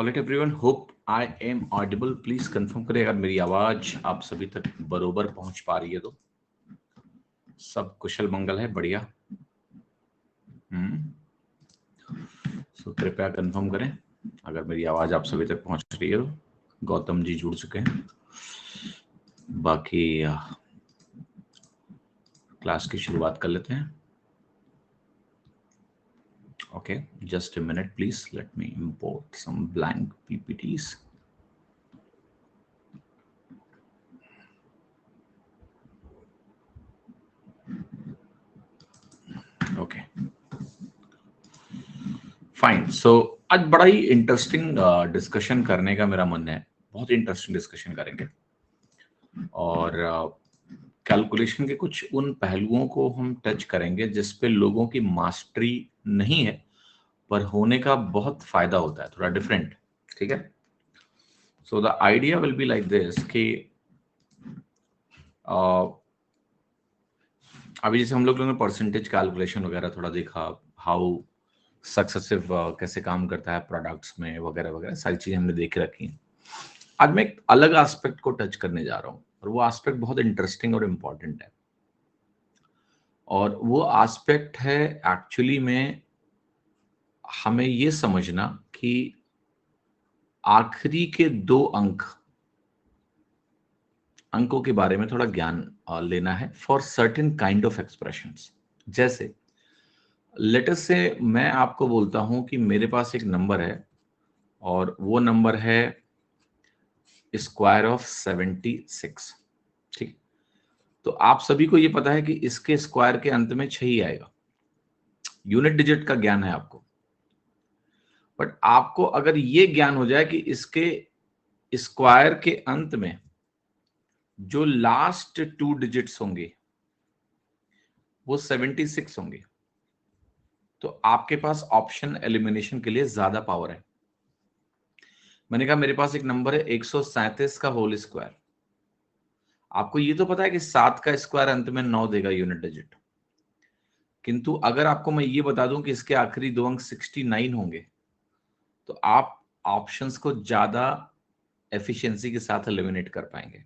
Alright everyone, hope I am audible. Please confirm करें अगर मेरी आवाज आप सभी तक बरोबर पहुंच पा रही है तो। सब कुशल मंगल है, बढ़िया। सो कृपया कंफर्म करें अगर मेरी आवाज आप सभी तक पहुंच रही है तो। गौतम जी जुड़ चुके हैं। बाकी क्लास की शुरुआत कर लेते हैं। Okay, just a minute please, let me import some blank PPTs. Okay fine. So आज बड़ा ही इंटरेस्टिंग डिस्कशन करने का मेरा मन है। बहुत इंटरेस्टिंग डिस्कशन करेंगे और कैलकुलेशन के कुछ उन पहलुओं को हम टच करेंगे जिस पे लोगों की मास्टरी नहीं है पर होने का बहुत फायदा होता है, थोड़ा डिफरेंट। ठीक है। So the idea will be like this कि अभी जैसे हम लोगों ने परसेंटेज कैलकुलेशन वगैरह थोड़ा देखा, हाउ सक्सेसिव कैसे काम करता है प्रोडक्ट्स में वगैरह वगैरह, सारी चीजें हमने देख रखी हैं। आज मैं एक अलग एस्पेक्ट को टच करने जा रहा हूँ और वो एस्पेक्ट बहुत इंटरेस्टिंग और इम्पॉर्टेंट है। और वो एस्पेक्ट है एक्चुअली में हमें ये समझना कि आखिरी के 2 अंकों के बारे में थोड़ा ज्ञान लेना है for certain kind of expressions. जैसे लेट अस से मैं आपको बोलता हूं कि मेरे पास एक नंबर है और वो नंबर है स्क्वायर ऑफ 76। ठीक। तो आप सभी को ये पता है कि इसके स्क्वायर के अंत में 6 ही आएगा। यूनिट डिजिट का ज्ञान है आपको। बट आपको अगर ये ज्ञान हो जाए कि इसके स्क्वायर के अंत में जो लास्ट 2 डिजिट्स होंगे वो 76 होंगे, तो आपके पास ऑप्शन एलिमिनेशन के लिए ज्यादा पावर है। मैंने कहा मेरे पास एक नंबर है 137 का होल स्क्वायर। आपको ये तो पता है कि 7 का स्क्वायर अंत में 9 देगा यूनिट डिजिट। किंतु अगर आपको मैं ये बता दूं कि इसके आखिरी 2 अंक 69 होंगे तो आप ऑप्शंस को ज्यादा एफिशिएंसी के साथ एलिमिनेट कर पाएंगे।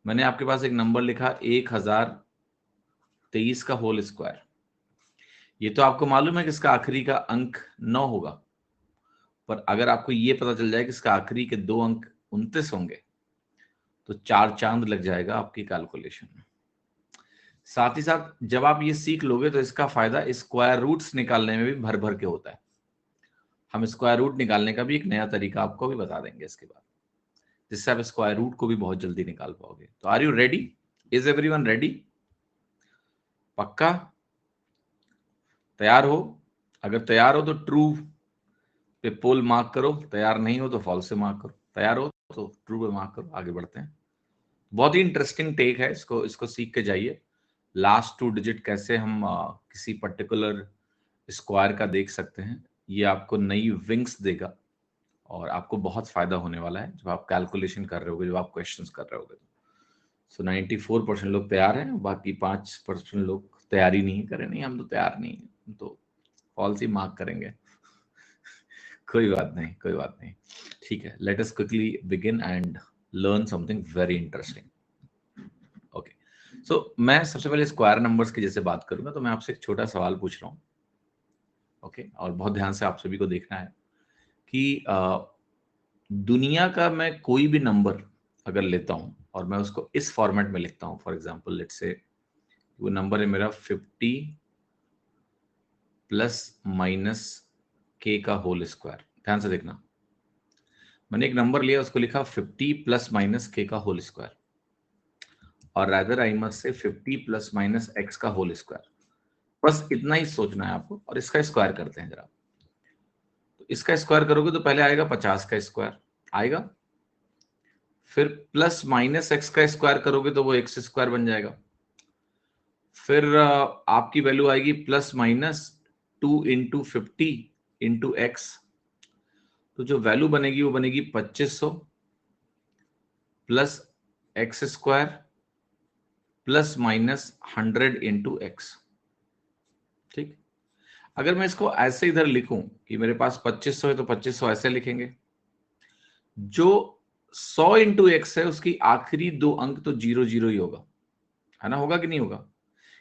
मैंने आपके पास एक नंबर लिखा 1023 का होल स्क्वायर। ये तो आपको मालूम है कि इसका आखिरी का अंक 9 होगा, पर अगर आपको ये पता चल जाए कि इसका आखिरी के 2 अंक 29 होंगे तो 4 चांद लग जाएगा आपकी कैलकुलेशन में। साथ ही साथ जब आप ये सीख लोगे तो इसका फायदा स्क्वायर रूट्स निकालने में भी भर भर के होता है। हम स्क्वायर रूट निकालने का भी एक नया तरीका आपको भी बता देंगे इसके बाद, जिससे आप स्क्वायर रूट को भी बहुत जल्दी निकाल पाओगे। तो are you ready? Is everyone ready? पक्का तैयार हो? अगर तैयार हो तो ट्रू पे पोल मार्क करो, तैयार नहीं हो तो फॉल्स से मार्क करो। तैयार हो तो ट्रू पे मार्क करो। आगे बढ़ते हैं। बहुत ही इंटरेस्टिंग टेक है, इसको सीख के जाइए। लास्ट 2 डिजिट कैसे हम किसी पर्टिकुलर स्क्वायर का देख सकते हैं, ये आपको नई विंग्स देगा और आपको बहुत फायदा होने वाला है जब आप कैलकुलेशन कर रहे होगे, जब आप क्वेश्चंस कर रहे होगे। सो 94% लोग तैयार हैं, बाकी 5% लोग तैयारी नहीं करें। नहीं, हम तो तैयार नहीं है, हम तो फॉल्स ही मार्क करेंगे। कोई बात नहीं, कोई बात नहीं। ठीक है, let us quickly begin and learn something very interesting. Okay, so मैं सबसे पहले स्क्वायर नंबर्स की जैसे बात करूंगा तो मैं आपसे एक छोटा सवाल पूछ रहा हूँ। ओके, और बहुत ध्यान से आप सभी को देखना है कि दुनिया का मैं कोई भी नंबर अगर लेता हूं और मैं उसको इस फॉर्मेट में लिखता हूं, फॉर एग्जांपल लेट्स से वो नंबर है मेरा 50 प्लस माइनस के का होल स्क्वायर। ध्यान से देखना, मैंने एक नंबर लिया, उसको लिखा 50 प्लस माइनस के का होल स्क्वायर, और rather I must say 50 plus minus x का होल स्क्वायर। बस इतना ही सोचना है आपको। और इसका स्क्वायर करते हैं जरा। तो इसका स्क्वायर करोगे तो पहले आएगा 50 का स्क्वायर आएगा, फिर प्लस माइनस एक्स का स्क्वायर करोगे तो वो एक्स स्क्वायर बन जाएगा। फिर आपकी वैल्यू आएगी plus minus 2 into 50 into x. तो जो वैल्यू बनेगी वो बनेगी 2500 plus x square plus minus 100 into x. ठीक। अगर मैं इसको ऐसे इधर लिखूं कि मेरे पास 2500 है तो 2500 ऐसे लिखेंगे, जो 100 इंटू एक्स है उसकी आखिरी दो अंक तो 00 ही होगा, है ना? होगा कि नहीं होगा?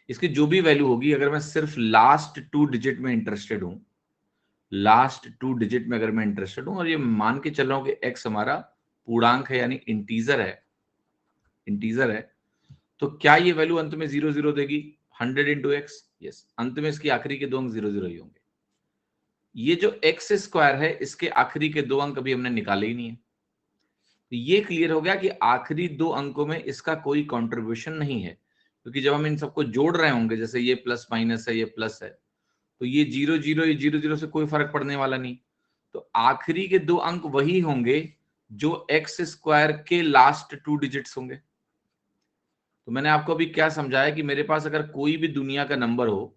इसकी जो भी वैल्यू होगी, अगर मैं सिर्फ लास्ट 2 डिजिट में इंटरेस्टेड हूं, लास्ट 2 डिजिट में अगर मैं इंटरेस्टेड हूं और ये मान के चल रहा हूं कि एक्स हमारा पूर्णांक है यानी इंटीजर है, इंटीजर है, तो क्या ये वैल्यू अंत में 00 देगी? 100 इंटू एक्स, यस, अंत में इसकी आखिरी के दो अंक 00 ही होंगे। ये जो एक्स स्क्वायर है इसके आखिरी के दो अंक अभी हमने निकाले ही नहीं है, तो ये क्लियर हो गया कि आखिरी दो अंकों में इसका कोई कंट्रीब्यूशन नहीं है, क्योंकि जब हम इन सबको जोड़ रहे होंगे, जैसे ये प्लस माइनस है, ये प्लस है, तो ये 00 ये 00 से कोई फर्क पड़ने वाला नहीं। तो आखिरी के दो अंक वही होंगे जो एक्स स्क्वायर के लास्ट 2 डिजिट्स होंगे। तो मैंने आपको अभी क्या समझाया कि मेरे पास अगर कोई भी दुनिया का नंबर हो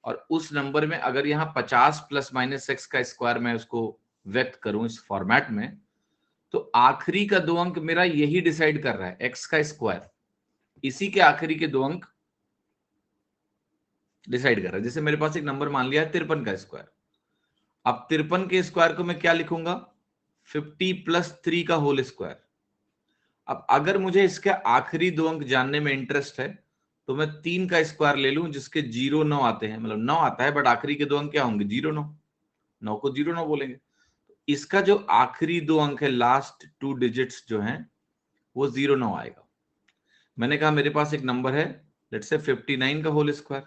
और उस नंबर में अगर यहाँ 50 प्लस माइनस एक्स का स्क्वायर मैं उसको व्यक्त करूं इस फॉर्मेट में, तो आखिरी का दो अंक मेरा यही डिसाइड कर रहा है, एक्स का स्क्वायर, इसी के आखिरी के दो अंक डिसाइड कर रहा है। जैसे मेरे पास एक नंबर मान लिया है 53 का स्क्वायर, अब 53 के स्क्वायर को मैं क्या लिखूंगा? 50 प्लस 3 का होल स्क्वायर। अब अगर मुझे इसके आखिरी दो अंक जानने में इंटरेस्ट है तो मैं 3 का स्क्वायर ले लूं जिसके 0 9 आते हैं, मतलब 9 आता है बट आखिरी के दो अंक क्या होंगे? 0 9, 9 को 0 9 बोलेंगे। इसका जो आखिरी दो अंक है, लास्ट 2 डिजिट्स जो हैं, वो 0 9 आएगा। मैंने कहा मेरे पास एक नंबर है लेट्स से 59 का होल स्क्वायर,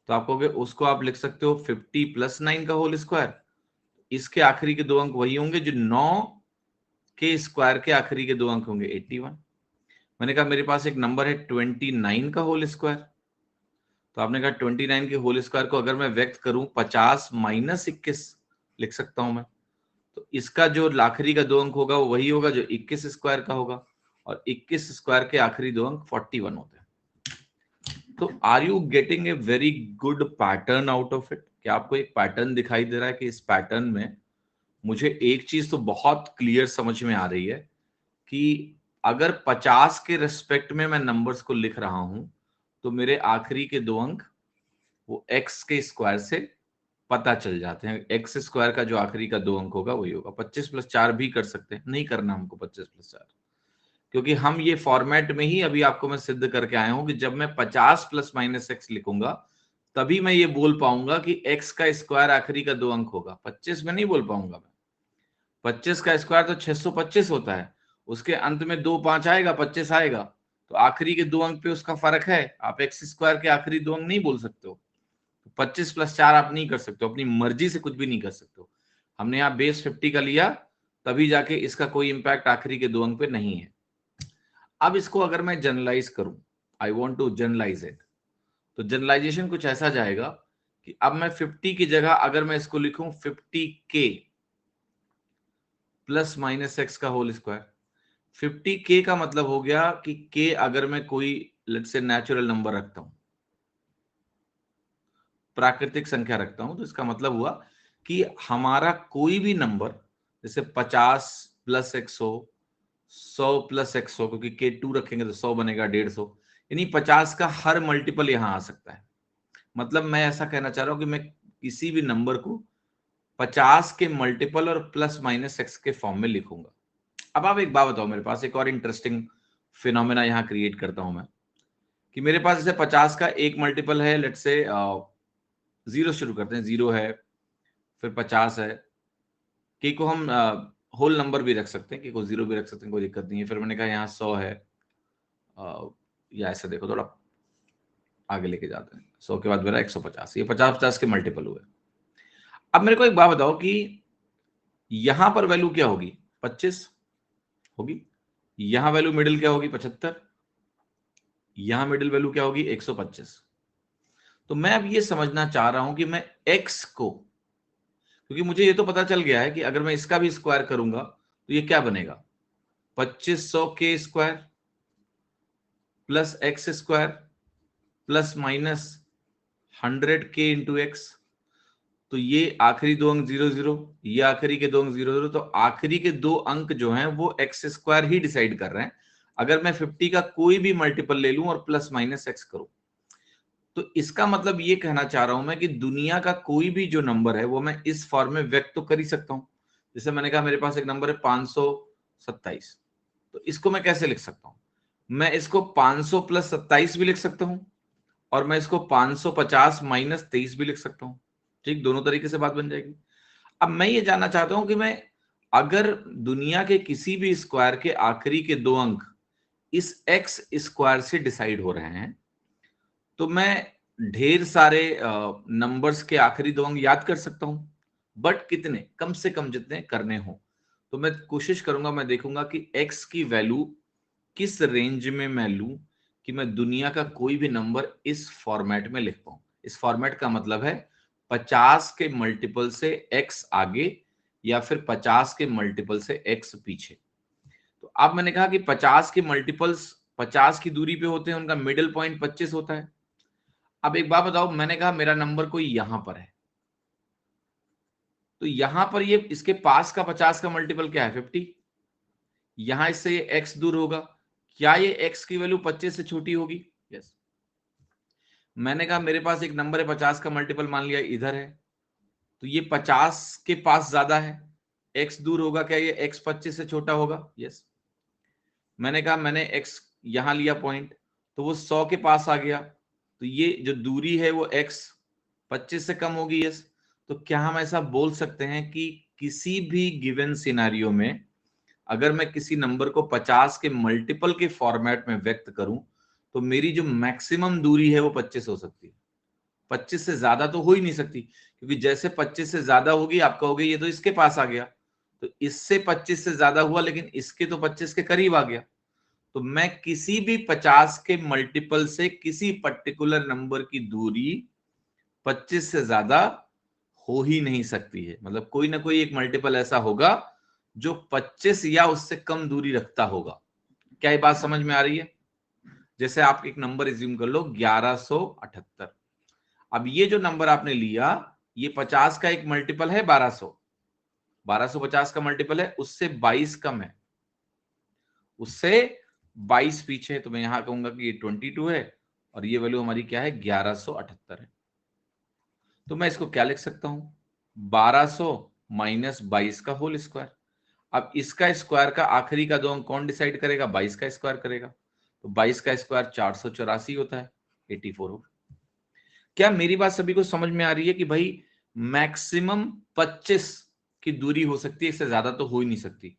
तो आप कहोगे उसको आप लिख सकते हो 50 प्लस 9 का होल स्क्वायर। इसके आखिरी के दो अंक वही होंगे जो 9 के स्क्वायर के आखिरी के दो अंक होंगे 81। मैंने कहा मेरे पास एक नंबर है 29 का होल स्क्वायर, तो आपने कहा 29 के होल स्क्वायर को अगर मैं व्यक्त करूं 50 माइनस 21 लिख सकता हूं मैं, तो इसका जो आखिरी का दो अंक होगा वो वही होगा जो 21 स्क्वायर का होगा, और 21 स्क्वायर के आखिरी दो अंक 41 होते हैं। तो are you getting a very good pattern out of it? क्या आपको एक पैटर्न दिखाई दे रहा है कि इस पैटर्न में मुझे एक चीज तो बहुत क्लियर समझ में आ रही है कि अगर 50 के रिस्पेक्ट में मैं नंबर्स को लिख रहा हूं तो मेरे आखिरी के दो अंक वो एक्स के स्क्वायर से पता चल जाते हैं। एक्स स्क्वायर का जो आखिरी का दो अंक होगा वही होगा। 25 प्लस 4 भी कर सकते हैं, नहीं करना हमको 25 प्लस 4, क्योंकि हम ये फॉर्मेट में ही अभी आपको मैं सिद्ध करके आया हूं कि जब मैं 50 प्लस माइनस एक्स लिखूंगा तभी मैं ये बोल पाऊंगा कि एक्स का स्क्वायर आखिरी का दो अंक होगा। 25 में नहीं बोल पाऊंगा मैं। 25 का स्क्वायर तो 625 होता है, उसके अंत में 2 5 आएगा, 25 आएगा, तो आखिरी के दो अंक पे उसका फर्क है। आप एक्स स्क्वायर के आखिरी दो अंक नहीं बोल सकते हो। 25 प्लस 4 आप नहीं कर सकते हो, अपनी मर्जी से कुछ भी नहीं कर सकते हो। हमने यहाँ बेस 50 का लिया तभी जाके इसका कोई इंपैक्ट आखिरी के दो अंक पे नहीं है। अब इसको अगर मैं जनरलाइज करूं, I want to generalise it, तो जनरलाइजेशन कुछ ऐसा जाएगा कि अब मैं 50 की जगह अगर मैं इसको लिखूं 50k प्लस माइनस एक्स का होल स्क्वायर। 50k का मतलब हो गया कि k अगर मैं कोई लेट्स से नेचुरल नंबर रखता हूं, प्राकृतिक संख्या रखता हूं, तो इसका मतलब हुआ कि हमारा कोई भी नंबर जैसे 50 प्लस एक्स हो, 100 प्लस एक्स हो, क्योंकि के 2 रखेंगे तो 100 बनेगा 150, यानी 50 का हर मल्टीपल यहां आ सकता है। मतलब मैं ऐसा कहना चाह रहा हूं कि मैं किसी भी नंबर को 50 के मल्टीपल और प्लस माइनस एक्स के फॉर्म में लिखूंगा। अब आप एक बात बताओ, मेरे पास एक और इंटरेस्टिंग फिनोमेना यहां क्रिएट करता हूं मैं, कि मेरे पास जैसे 50 का एक मल्टीपल है लेट्स से 0 शुरू करते हैं, 0 है, फिर 50 है, के को हम होल नंबर भी रख सकते हैं, के को 0 भी रख सकते हैं, कोई दिक्कत नहीं है। फिर मैंने कहा यहाँ 100 है, या ऐसा देखो थोड़ा आगे लेके जाते हैं, 100 के बाद मेरा 150, ये 50 50 के मल्टीपल हुए। अब मेरे को एक बात बताओ कि यहां पर वैल्यू क्या होगी? 25 होगी। यहां वैल्यू मिडिल क्या होगी? 75। यहां मिडिल वैल्यू क्या होगी? 125। तो मैं अब ये समझना चाह रहा हूं कि मैं x को, क्योंकि मुझे ये तो पता चल गया है कि अगर मैं इसका भी स्क्वायर करूंगा तो ये क्या बनेगा? 2500 के square plus x square plus minus 100k into x. तो ये आखिरी दो अंक 00, ये आखिरी के दो अंक 00, तो आखिरी के दो अंक जो हैं वो एक्स स्क्वायर ही डिसाइड कर रहे हैं। अगर मैं 50 का कोई भी मल्टीपल ले लूं और प्लस माइनस एक्स करूं, तो इसका मतलब ये कहना चाह रहा हूं मैं कि दुनिया का कोई भी जो नंबर है वो मैं इस फॉर्म में व्यक्त तो कर ही सकता हूं। जैसे मैंने कहा मेरे पास एक नंबर है 527, तो इसको मैं कैसे लिख सकता हूं? मैं इसको 500 प्लस 27 भी लिख सकता हूं, और मैं इसको 550 माइनस 23 भी लिख सकता हूं। ठीक, दोनों तरीके से बात बन जाएगी। अब मैं ये जानना चाहता हूं कि मैं अगर दुनिया के किसी भी स्क्वायर के आखिरी के 2 अंक इस एक्स स्क्वायर से डिसाइड हो रहे हैं, तो मैं ढेर सारे नंबर्स के आखिरी 2 अंक याद कर सकता हूं, बट कितने? कम से कम जितने करने हो। तो मैं कोशिश करूंगा, मैं देखूंगा कि एक्स की वैल्यू किस रेंज में मैं लूं कि मैं दुनिया का कोई भी नंबर इस फॉर्मेट में लिख पाऊं। इस फॉर्मेट का मतलब है 50 के मल्टीपल से एक्स आगे या फिर 50 के मल्टीपल से एक्स पीछे। तो अब मैंने कहा कि 50 के मल्टीपल्स 50 की दूरी पे होते हैं, उनका मिडिल पॉइंट 25 होता है। अब एक बात बताओ, मैंने कहा मेरा नंबर कोई यहां पर है, तो यहां पर ये इसके पास का 50 का मल्टीपल क्या है? 50। यहां इससे ये x दूर होगा, क्या ये x की वैल्यू 25 से छोटी होगी? यस। मैंने कहा मेरे पास एक नंबर है 50 का मल्टीपल, मान लिया इधर है, तो ये 50 के पास ज्यादा है, x दूर होगा, क्या ये x 25 से छोटा होगा? यस। मैंने कहा मैंने x यहां लिया पॉइंट, तो वो 100 के पास आ गया, तो ये जो दूरी है वो x 25 से कम होगी। यस। तो क्या हम ऐसा बोल सकते हैं कि किसी भी गिवन सिनेरियो में अगर मैं किसी नंबर को 50 के मल्टीपल के फॉर्मेट में व्यक्त करूं, तो मेरी जो मैक्सिमम दूरी है वो 25 हो सकती है, 25 से ज्यादा तो हो ही नहीं सकती, क्योंकि जैसे 25 से ज्यादा होगी आप कहोगे ये तो इसके पास आ गया, तो इससे 25 से ज्यादा हुआ, लेकिन इसके तो 25 के करीब आ गया। तो मैं किसी भी 50 के मल्टीपल से किसी पर्टिकुलर नंबर की दूरी 25 से ज्यादा हो ही नहीं सकती है। मतलब कोई ना कोई एक मल्टीपल ऐसा होगा जो 25 या उससे कम दूरी रखता होगा। क्या ये बात समझ में आ रही है? जैसे आप एक नंबर एज्यूम कर लो 1178। अब ये जो नंबर आपने लिया, ये 50 का एक मल्टीपल है 1200, 1250 का मल्टीपल है, उससे 22 कम है, उससे 22 पीछे है, तो मैं यहां कहूंगा कि ये 22 है और ये वैल्यू हमारी क्या है? 1178 है। तो मैं इसको क्या लिख सकता हूं? 1200 माइनस 22 का होल स्क्वायर। अब इसका स्क्वायर का आखिरी का 2 अंक कौन डिसाइड करेगा? 22 का स्क्वायर करेगा, तो 22 का स्क्वायर 484 होता है, 84 होगा। क्या मेरी बात सभी को समझ में आ रही है कि भाई मैक्सिमम 25 की दूरी हो सकती है, इससे ज्यादा तो हो ही नहीं सकती।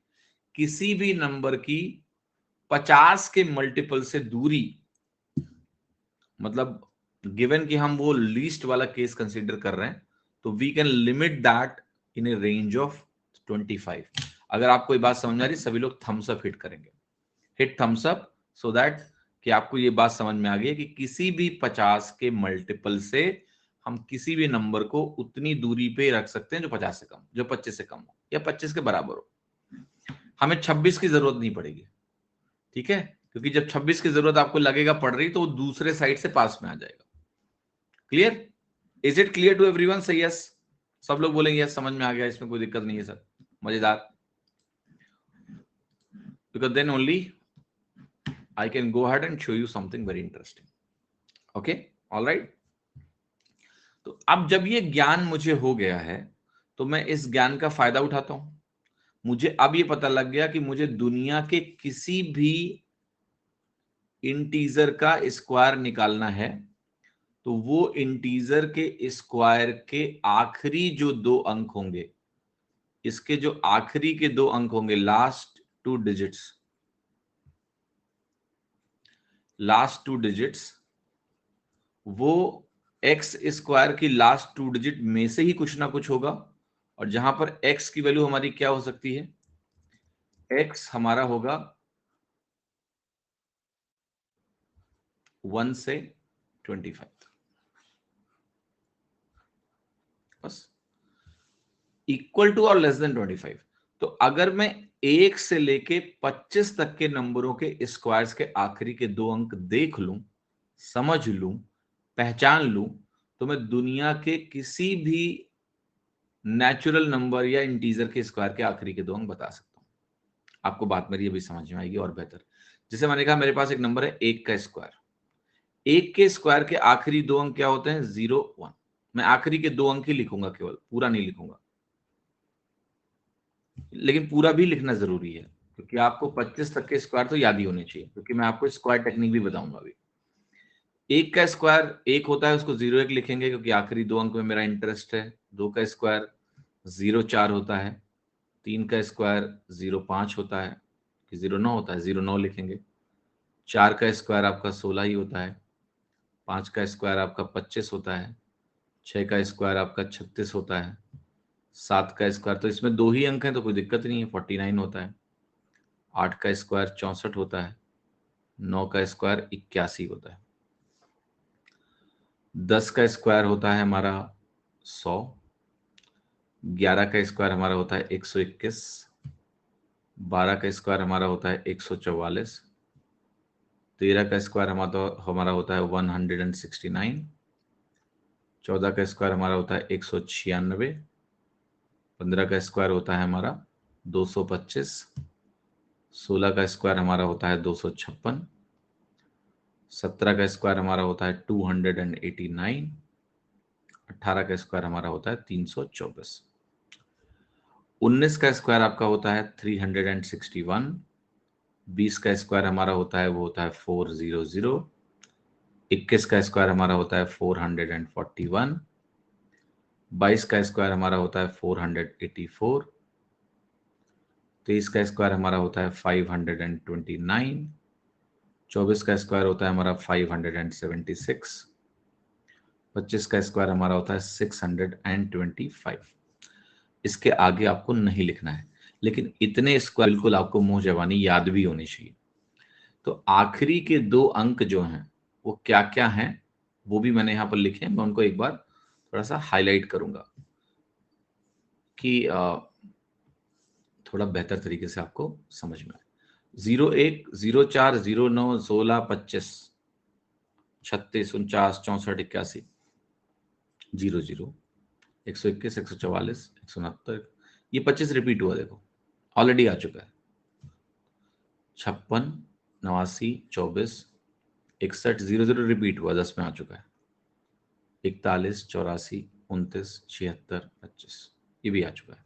किसी भी नंबर की 50 के मल्टीपल से दूरी, मतलब गिवन कि हम वो लीस्ट वाला केस कंसीडर कर रहे हैं, तो we can limit that in a range of 25। अगर आपको ये बात समझ आ रही, सभी लोग थम्स अप हिट करेंगे, hit thumbs up, so that कि आपको ये बात समझ में आ गई है कि किसी भी 50 के मल्टीपल से हम किसी भी नंबर को उतनी दूरी पे रख सकते हैं जो 50 से कम, जो 25 से कम हो या 25 के बराबर हो। हमें 26 की जरूरत नहीं पड़ेगी, ठीक है, क्योंकि जब 26 की जरूरत आपको लगेगा पड़ रही, तो वो दूसरे साइड से पास में आ जाएगा। Clear? Is it clear to everyone? से यस, सब लोग बोलेंगे यस, समझ में आ गया, इसमें कोई दिक्कत नहीं है सर, मजेदार। Because then only I can go ahead and show you something very interesting. Okay, all right. तो अब जब ये ज्ञान मुझे हो गया है, तो मैं इस ज्ञान का फायदा उठाता हूं। मुझे अब ये पता लग गया कि मुझे दुनिया के किसी भी इंटीजर का स्क्वायर निकालना है, तो वो इंटीजर के स्क्वायर के आखिरी जो 2 अंक होंगे, इसके जो आखिरी के 2 अंक होंगे, लास्ट 2 डिजिट्स, वो एक्स स्क्वायर की लास्ट 2 डिजिट में से ही कुछ ना कुछ होगा। और जहां पर एक्स की वैल्यू हमारी क्या हो सकती है? एक्स हमारा होगा 1 से 25, बस, इक्वल टू और लेस देन 25। तो अगर मैं 1 से लेके 25 तक के नंबरों के स्क्वायर्स के आखिरी के 2 अंक देख लूं, समझ लूं, पहचान लूं, तो मैं दुनिया के किसी भी नेचुरल नंबर या इंटीजर के स्क्वायर के आखिरी के 2 अंक बता सकता हूं। आपको बात मेरी अभी समझ में आएगी और बेहतर। जैसे मैंने कहा मेरे पास एक नंबर है 1 का स्क्वायर, 1 के स्क्वायर के आखिरी 2 अंक क्या होते हैं? 0 1। मैं आखिरी के 2 अंक ही लिखूंगा, केवल पूरा नहीं लिखूंगा। लेकिन पूरा भी लिखना जरूरी है, क्योंकि आपको 25 तक के स्क्वायर तो याद ही होने चाहिए, क्योंकि मैं आपको स्क्वायर टेक्निक भी बताऊंगा अभी। एक का स्क्वायर एक होता है, उसको 0 1 लिखेंगे क्योंकि आखिरी 2 अंक में मेरा इंटरेस्ट है। 2 का स्क्वायर 0 4 होता है। 3 का स्क्वायर 0 5 होता है, कि 0 9 होता है, 0 9 लिखेंगे। 4 का स्क्वायर आपका 16 ही होता है। 5 का स्क्वायर आपका 25 होता है। 6 का स्क्वायर आपका 36 होता है। 7 का स्क्वायर, तो इसमें 2 ही अंक हैं तो कोई दिक्कत नहीं है, 49 होता है। 8 का स्क्वायर 64 होता है। 9 का स्क्वायर 81 होता है। 10 का स्क्वायर होता है हमारा 100। 11 का स्क्वायर हमारा होता है 121। 12 का स्क्वायर हमारा होता है 144। 13 का स्क्वायर हमारा होता है 169। 14 का स्क्वायर हमारा होता है 196। 15 का स्क्वायर होता है हमारा 225। 16 का स्क्वायर हमारा होता है 256। 17 का स्क्वायर हमारा होता है 289। 18 का स्क्वायर हमारा होता है 324। 19 का स्क्वायर आपका होता है 361। 20 का स्क्वायर हमारा होता है वो होता है 400। 21 का स्क्वायर हमारा होता है 441। 22 का स्क्वायर हमारा होता है 484। 23 का स्क्वायर हमारा होता है 529। 24 का स्क्वायर होता है हमारा 576। 25 का स्क्वायर हमारा होता है 625। इसके आगे आपको नहीं लिखना है, लेकिन इतने स्क्वायर बिल्कुल आपको मुंह जबानी याद भी होनी चाहिए। तो आखिरी के 2 अंक जो हैं वो क्या क्या हैं वो भी मैंने यहाँ पर लिखे हैं। मैं उनको एक बार थोड़ा सा हाईलाइट करूंगा कि थोड़ा बेहतर तरीके से आपको समझ में आए। 01 04 09 16 25 36 49 64 81 00 121 144 169। ये 25 रिपीट हुआ, देखो ऑलरेडी आ चुका है। 56 89 24 61 00 रिपीट हुआ, 10 में आ चुका है। 41 84 29 76 25 ये भी आ चुका है।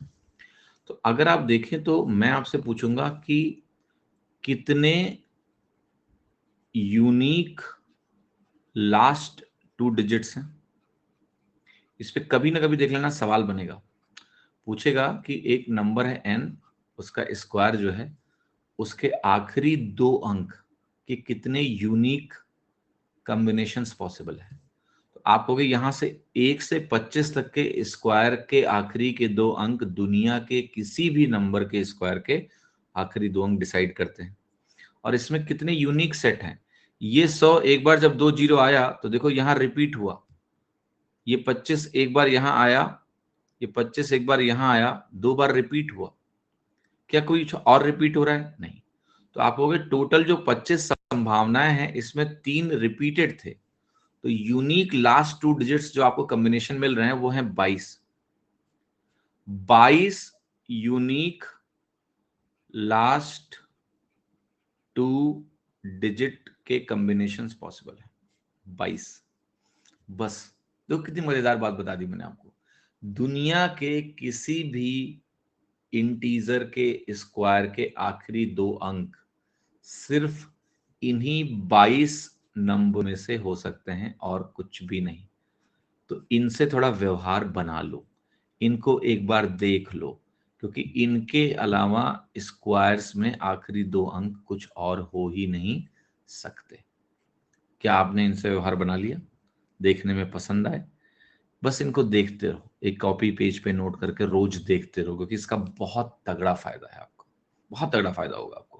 तो अगर आप देखें तो मैं आपसे पूछूंगा कि कितने यूनिक लास्ट 2 डिजिट्स हैं। इस पे कभी ना कभी देख लेना, सवाल बनेगा, पूछेगा कि एक नंबर है n, उसका स्क्वायर जो है उसके आखिरी 2 अंक के कितने यूनिक कॉम्बिनेशंस पॉसिबल है। तो आप कहोगे यहां से 1 से 25 तक के स्क्वायर के आखिरी के 2 अंक दुनिया के किसी भी नंबर के स्क्वायर के आखिरी 2 अंक डिसाइड करते हैं। और इसमें कितने यूनिक सेट हैं। ये 100 एक बार जब 2 जीरो आया तो देखो यहां रिपीट हुआ। ये 25 एक बार यहां आया, ये 25 एक बार यहां आया, 2 बार रिपीट हुआ। क्या कोई और रिपीट हो रहा है? नहीं। तो आप कहोगे टोटल जो 25 संभावनाएं हैं इसमें 3 रिपीटेड थे। तो यूनिक लास्ट 2 डिजिट्स जो आपको कॉम्बिनेशन मिल रहे हैं वो है 22। 22 यूनिक लास्ट 2 डिजिट के कॉम्बिनेशन पॉसिबल है, 22। बस तो कितनी मजेदार बात बता दी मैंने आपको। दुनिया के किसी भी इंटीजर के स्क्वायर के आखिरी 2 अंक सिर्फ इन्हीं 22 नंबर में से हो सकते हैं और कुछ भी नहीं। तो इनसे थोड़ा व्यवहार बना लो, इनको एक बार देख लो, क्योंकि इनके अलावा स्क्वायर्स में आखिरी 2 अंक कुछ और हो ही नहीं सकते। क्या आपने इनसे व्यवहार बना लिया? देखने में पसंद आए? बस इनको देखते रहो, एक कॉपी पेज पे नोट करके रोज देखते रहो, क्योंकि इसका बहुत तगड़ा फायदा है आपको, बहुत तगड़ा फायदा होगा आपको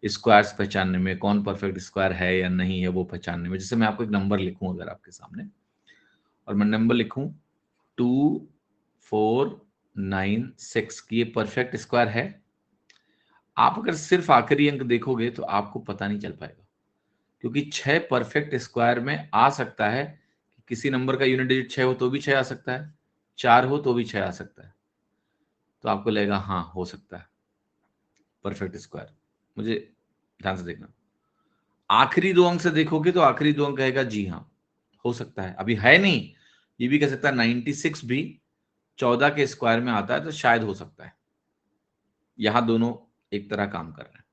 स्क्वायर्स पहचानने में, कौन परफेक्ट स्क्वायर है या नहीं है वो पहचानने में। जैसे मैं आपको एक नंबर लिखूं अगर आपके सामने, और मैं नंबर लिखूं 2496 की ये परफेक्ट स्क्वायर है, आप अगर सिर्फ आखिरी अंक देखोगे तो आपको पता नहीं चल पाएगा, क्योंकि 6 परफेक्ट स्क्वायर में आ सकता है कि किसी नंबर का यूनिट डिजिट 6 हो तो भी 6 आ सकता है, 4 हो तो भी 6 आ सकता है। तो आपको लगेगा हाँ हो सकता है परफेक्ट स्क्वायर। मुझे ध्यान से देखना, आखिरी 2 अंक से देखोगे तो आखिरी 2 अंक कहेगा जी हाँ हो सकता है, अभी है नहीं। ये भी कह सकता है 96 भी 14 के स्क्वायर में आता है तो शायद हो सकता है। यहां दोनों एक तरह काम कर रहे हैं।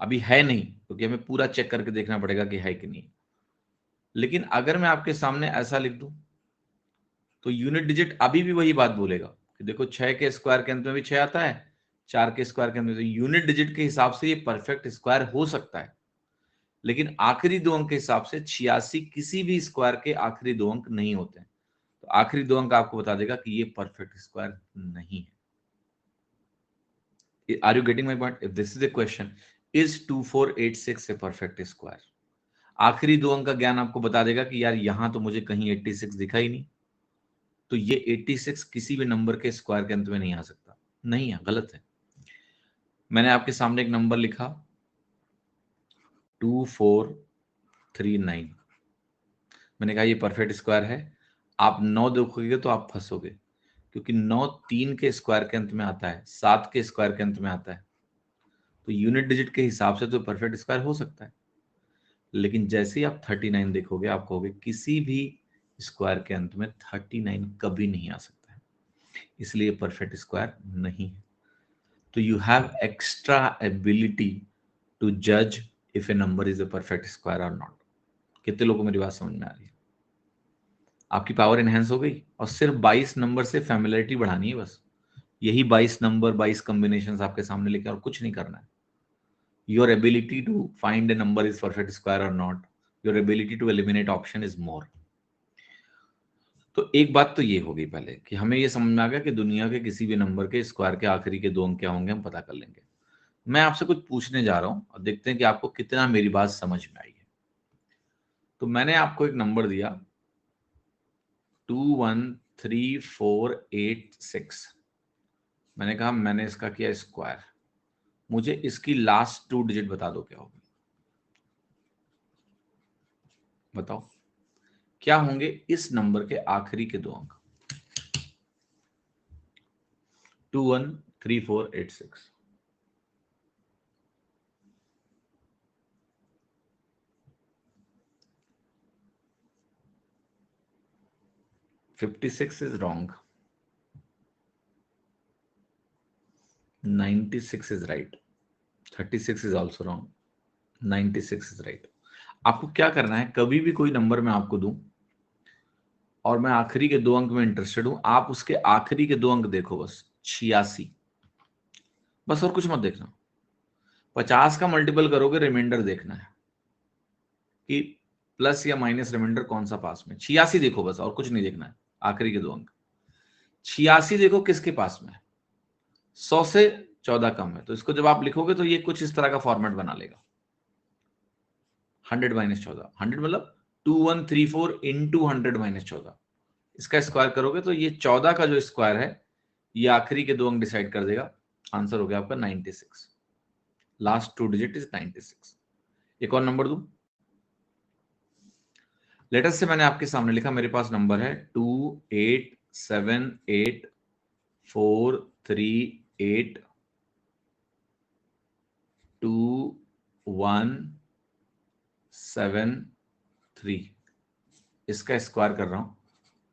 अभी है नहीं, क्योंकि हमें पूरा चेक करके देखना पड़ेगा कि है कि नहीं। लेकिन अगर मैं आपके सामने ऐसा लिख दूं तो यूनिट डिजिट अभी भी वही बात बोलेगा कि देखो 6 के स्क्वायर के अंत में भी 6 आता है, 4 के स्क्वायर के अंत में, तो यूनिट डिजिट के हिसाब से ये परफेक्ट स्क्वायर हो सकता है। लेकिन आखिरी दो अंक के हिसाब से 86 किसी भी स्क्वायर के आखिरी दो अंक नहीं होते हैं। तो आखिरी दो अंक आपको बता देगा कि ये परफेक्ट स्क्वायर नहीं है। Are you getting my point? If this is a question, is 2486 a perfect square, आखिरी दो अंक का ज्ञान आपको बता देगा कि यार यहां तो मुझे कहीं 86 दिखा ही नहीं, तो ये 86 किसी भी नंबर के स्क्वायर के अंत में नहीं आ सकता। नहीं है, गलत है। मैंने आपके सामने एक नंबर लिखा 2439, मैंने कहा ये परफेक्ट स्क्वायर है। आप 9 देखोगे तो आप फंसोगे, क्योंकि 9 3 के स्क्वायर के अंत में आता है, 7 के स्क्वायर के अंत में आता है। तो यूनिट डिजिट के हिसाब से तो परफेक्ट स्क्वायर हो सकता है, लेकिन जैसे ही आप 39 देखोगे आप कहोगे किसी भी स्क्वायर के अंत में 39 कभी नहीं आ सकता है, इसलिए परफेक्ट स्क्वायर नहीं है। तो you have extra ability to जज if a number is a perfect square और नॉट। कितने लोगों को मेरी बात समझ में आ रही है? आपकी पावर एनहेंस हो गई, और सिर्फ 22 नंबर से फैमिलियरिटी बढ़ानी है बस। यही 22 नंबर, 22 कॉम्बिनेशंस आपके सामने लेके, और कुछ नहीं करना है। Your ability to find a number is perfect square और not, your ability to eliminate option is more. तो एक बात तो ये होगी पहले कि हमें ये समझ में आ गया कि दुनिया के किसी भी नंबर के स्क्वायर के आखिरी के दो अंक क्या होंगे, हम पता कर लेंगे। मैं आपसे कुछ पूछने जा रहा हूं और देखते हैं कि आपको कितना मेरी बात समझ में आई है। तो मैंने आपको एक नंबर दिया 213486, मैंने कहा मैंने इसका किया स्क्वायर, मुझे इसकी लास्ट 2 डिजिट बता दो क्या होगी। बताओ क्या होंगे इस नंबर के आखिरी के दो अंक? 213486। $56 is wrong. 96 is right. 36 is also wrong. 96 is right. आपको क्या करना है, कभी भी कोई नंबर मैं आपको दूं और मैं आखिरी के दो अंक में इंटरेस्टेड हूं, आप उसके आखिरी के दो अंक देखो बस, 86, बस, और कुछ मत देखना। 50 का मल्टीपल करोगे, रिमाइंडर देखना है कि प्लस या माइनस रिमाइंडर कौन सा पास में। 86 देखो बस, और कुछ नहीं देखना है। आखिरी के दो अंक 86 देखो किसके पास में है, 100 से 14 कम है। तो इसको जब आप लिखोगे तो ये कुछ इस तरह का फॉर्मेट बना लेगा, 100 माइनस 14, 100 मतलब 2134 इंटू 100 माइनस 14। इसका स्क्वायर करोगे तो ये 14 का जो स्क्वायर है ये आखिरी के दो अंक डिसाइड कर देगा। आंसर हो गया आपका 96। Last 2 digit is 96। एक और नंबर दूं, लेटर से मैंने आपके सामने लिखा, मेरे पास नंबर है 2878438217 इसका स्क्वायर कर रहा हूं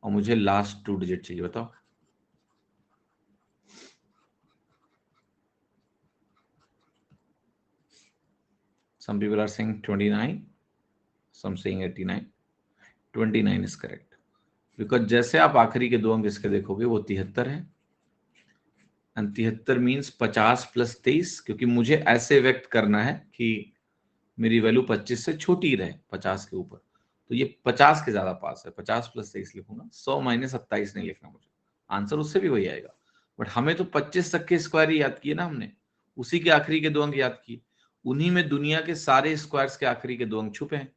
और मुझे लास्ट 2 डिजिट चाहिए। बताओ some people are saying 29, some saying 89. 29 is correct, because जैसे आप आखिरी के दो अंक इसके देखोगे वो 73 है, एंड 73 मीन्स 50 प्लस 23, क्योंकि मुझे ऐसे व्यक्त करना है कि मेरी वैल्यू 25 से छोटी रहे 50 के ऊपर, तो ये 50 के ज्यादा पास है, 50 प्लस 23 लिखूंगा। 100 माइनस 27 नहीं लिखना मुझे, आंसर उससे भी वही आएगा। बट हमें तो 25 तक के स्क्वायर ही याद किए ना हमने, उसी के आखिरी के दो अंक याद किए, उन्हीं में दुनिया के सारे स्क्वायर्स के आखिरी के दो अंक छुपे हैं।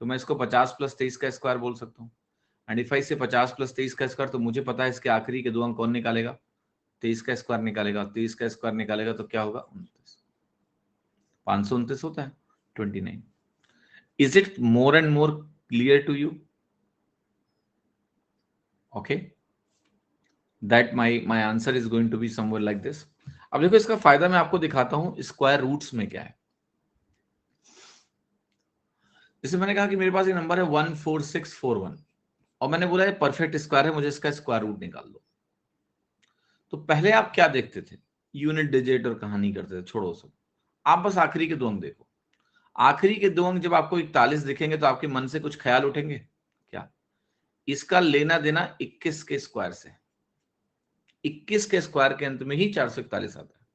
तो मैं इसको 50 प्लस 23 का स्क्वायर बोल सकता हूँ। एंड इफ आई से 50 प्लस 23 का स्क्वायर, तो मुझे पता है इसके आखिरी के दो अंक कौन निकालेगा, 23 का स्क्वायर निकालेगा। 23 का स्क्वायर निकालेगा तो क्या होगा, 29। 529 होता है 29। Is it more and more clear to you? Okay, that my answer is going to be somewhere like this. अब देखो इसका फायदा मैं आपको दिखाता हूं स्क्वायर रूट्स में क्या है। जैसे मैंने कहा कि मेरे पास एक नंबर है 14641 और मैंने बोला ये परफेक्ट स्क्वायर है, मुझे इसका स्क्वायर रूट निकाल दो। तो पहले आप क्या देखते थे, यूनिट डिजिट और कहानी करते थे, छोड़ो सब। आप बस आखिरी के दो अंक देखो। आखिरी के दो अंक जब आपको 41 दिखेंगे तो आपके मन से कुछ ख्याल उठेंगे क्या? इसका लेना देना 21 के स्क्वायर से, 21 के स्क्वायर के अंत में ही 441 आता है।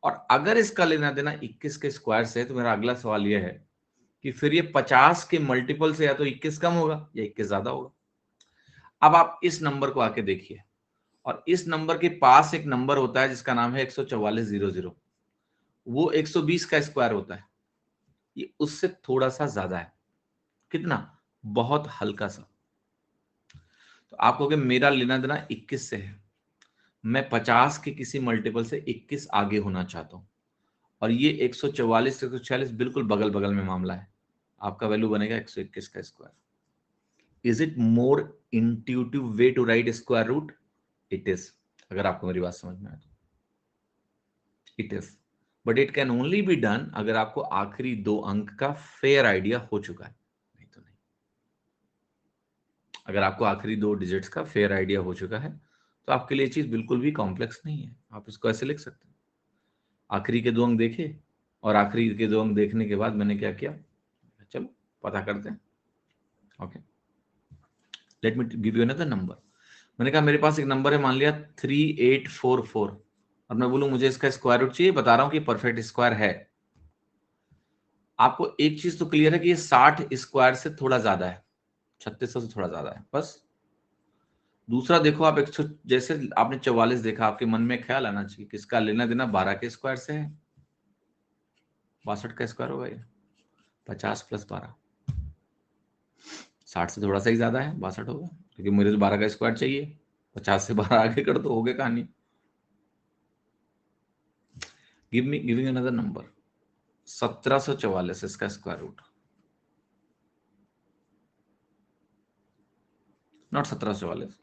और अगर इसका लेना देना 21 के स्क्वायर से, तो मेरा अगला सवाल यह है कि फिर ये 50 के मल्टीपल से या तो 21 कम होगा या 21 ज्यादा होगा। अब आप इस नंबर को आके देखिए, और इस नंबर के पास एक नंबर होता है जिसका नाम है 14400, वो 120 का स्क्वायर होता है। ये उससे थोड़ा सा ज्यादा है। कितना? बहुत हल्का सा। तो आप कहोगे मेरा लेना देना 21 से है, मैं 50 के किसी मल्टीपल से 21 आगे होना चाहता हूं, और ये 144 से 146 बिल्कुल बगल बगल में मामला है। आपका वैल्यू बनेगा 121 का square. Is it more intuitive way to write square root? It is, अगर आपको मेरी बात समझ में आए तो it is, but it can only be done अगर आपको आखिरी दो अंक का फेयर आइडिया हो चुका है, नहीं तो नहीं। अगर आपको आखिरी दो डिजिट्स का फेयर आइडिया हो चुका है तो आपके लिए चीज बिल्कुल भी कॉम्प्लेक्स नहीं है। आप इसको ऐसे लिख सकते हैं, आखिरी के दो अंक देखे, और आखिरी के दो अंक देखने के बाद मैंने क्या किया, चलो पता करते हैं। Okay, let me give you another number. मैंने कहा मेरे पास एक नंबर है, मान लिया 3844, और मैं बोलूं मुझे इसका स्क्वायर रूट चाहिए, बता रहा हूं कि परफेक्ट स्क्वायर है। आपको एक चीज तो क्लियर है कि ये 60 स्क्वायर से थोड़ा ज्यादा है, 3600 से थोड़ा ज्यादा है बस। दूसरा देखो, आप 100, जैसे आपने 44 देखा, आपके मन में ख्याल आना चाहिए किसका लेना देना 12 के स्क्वायर से है, 62 का स्क्वायर होगा ये, 50 + 12, 60 से थोड़ा सा ही ज्यादा है, 62 होगा, क्योंकि मुझे तो 12 का स्क्वायर चाहिए। 50 से 12 आगे कर दो, हो गया कहानी। गिविंग अनदर नंबर, 1744 इसका square root, not 1744,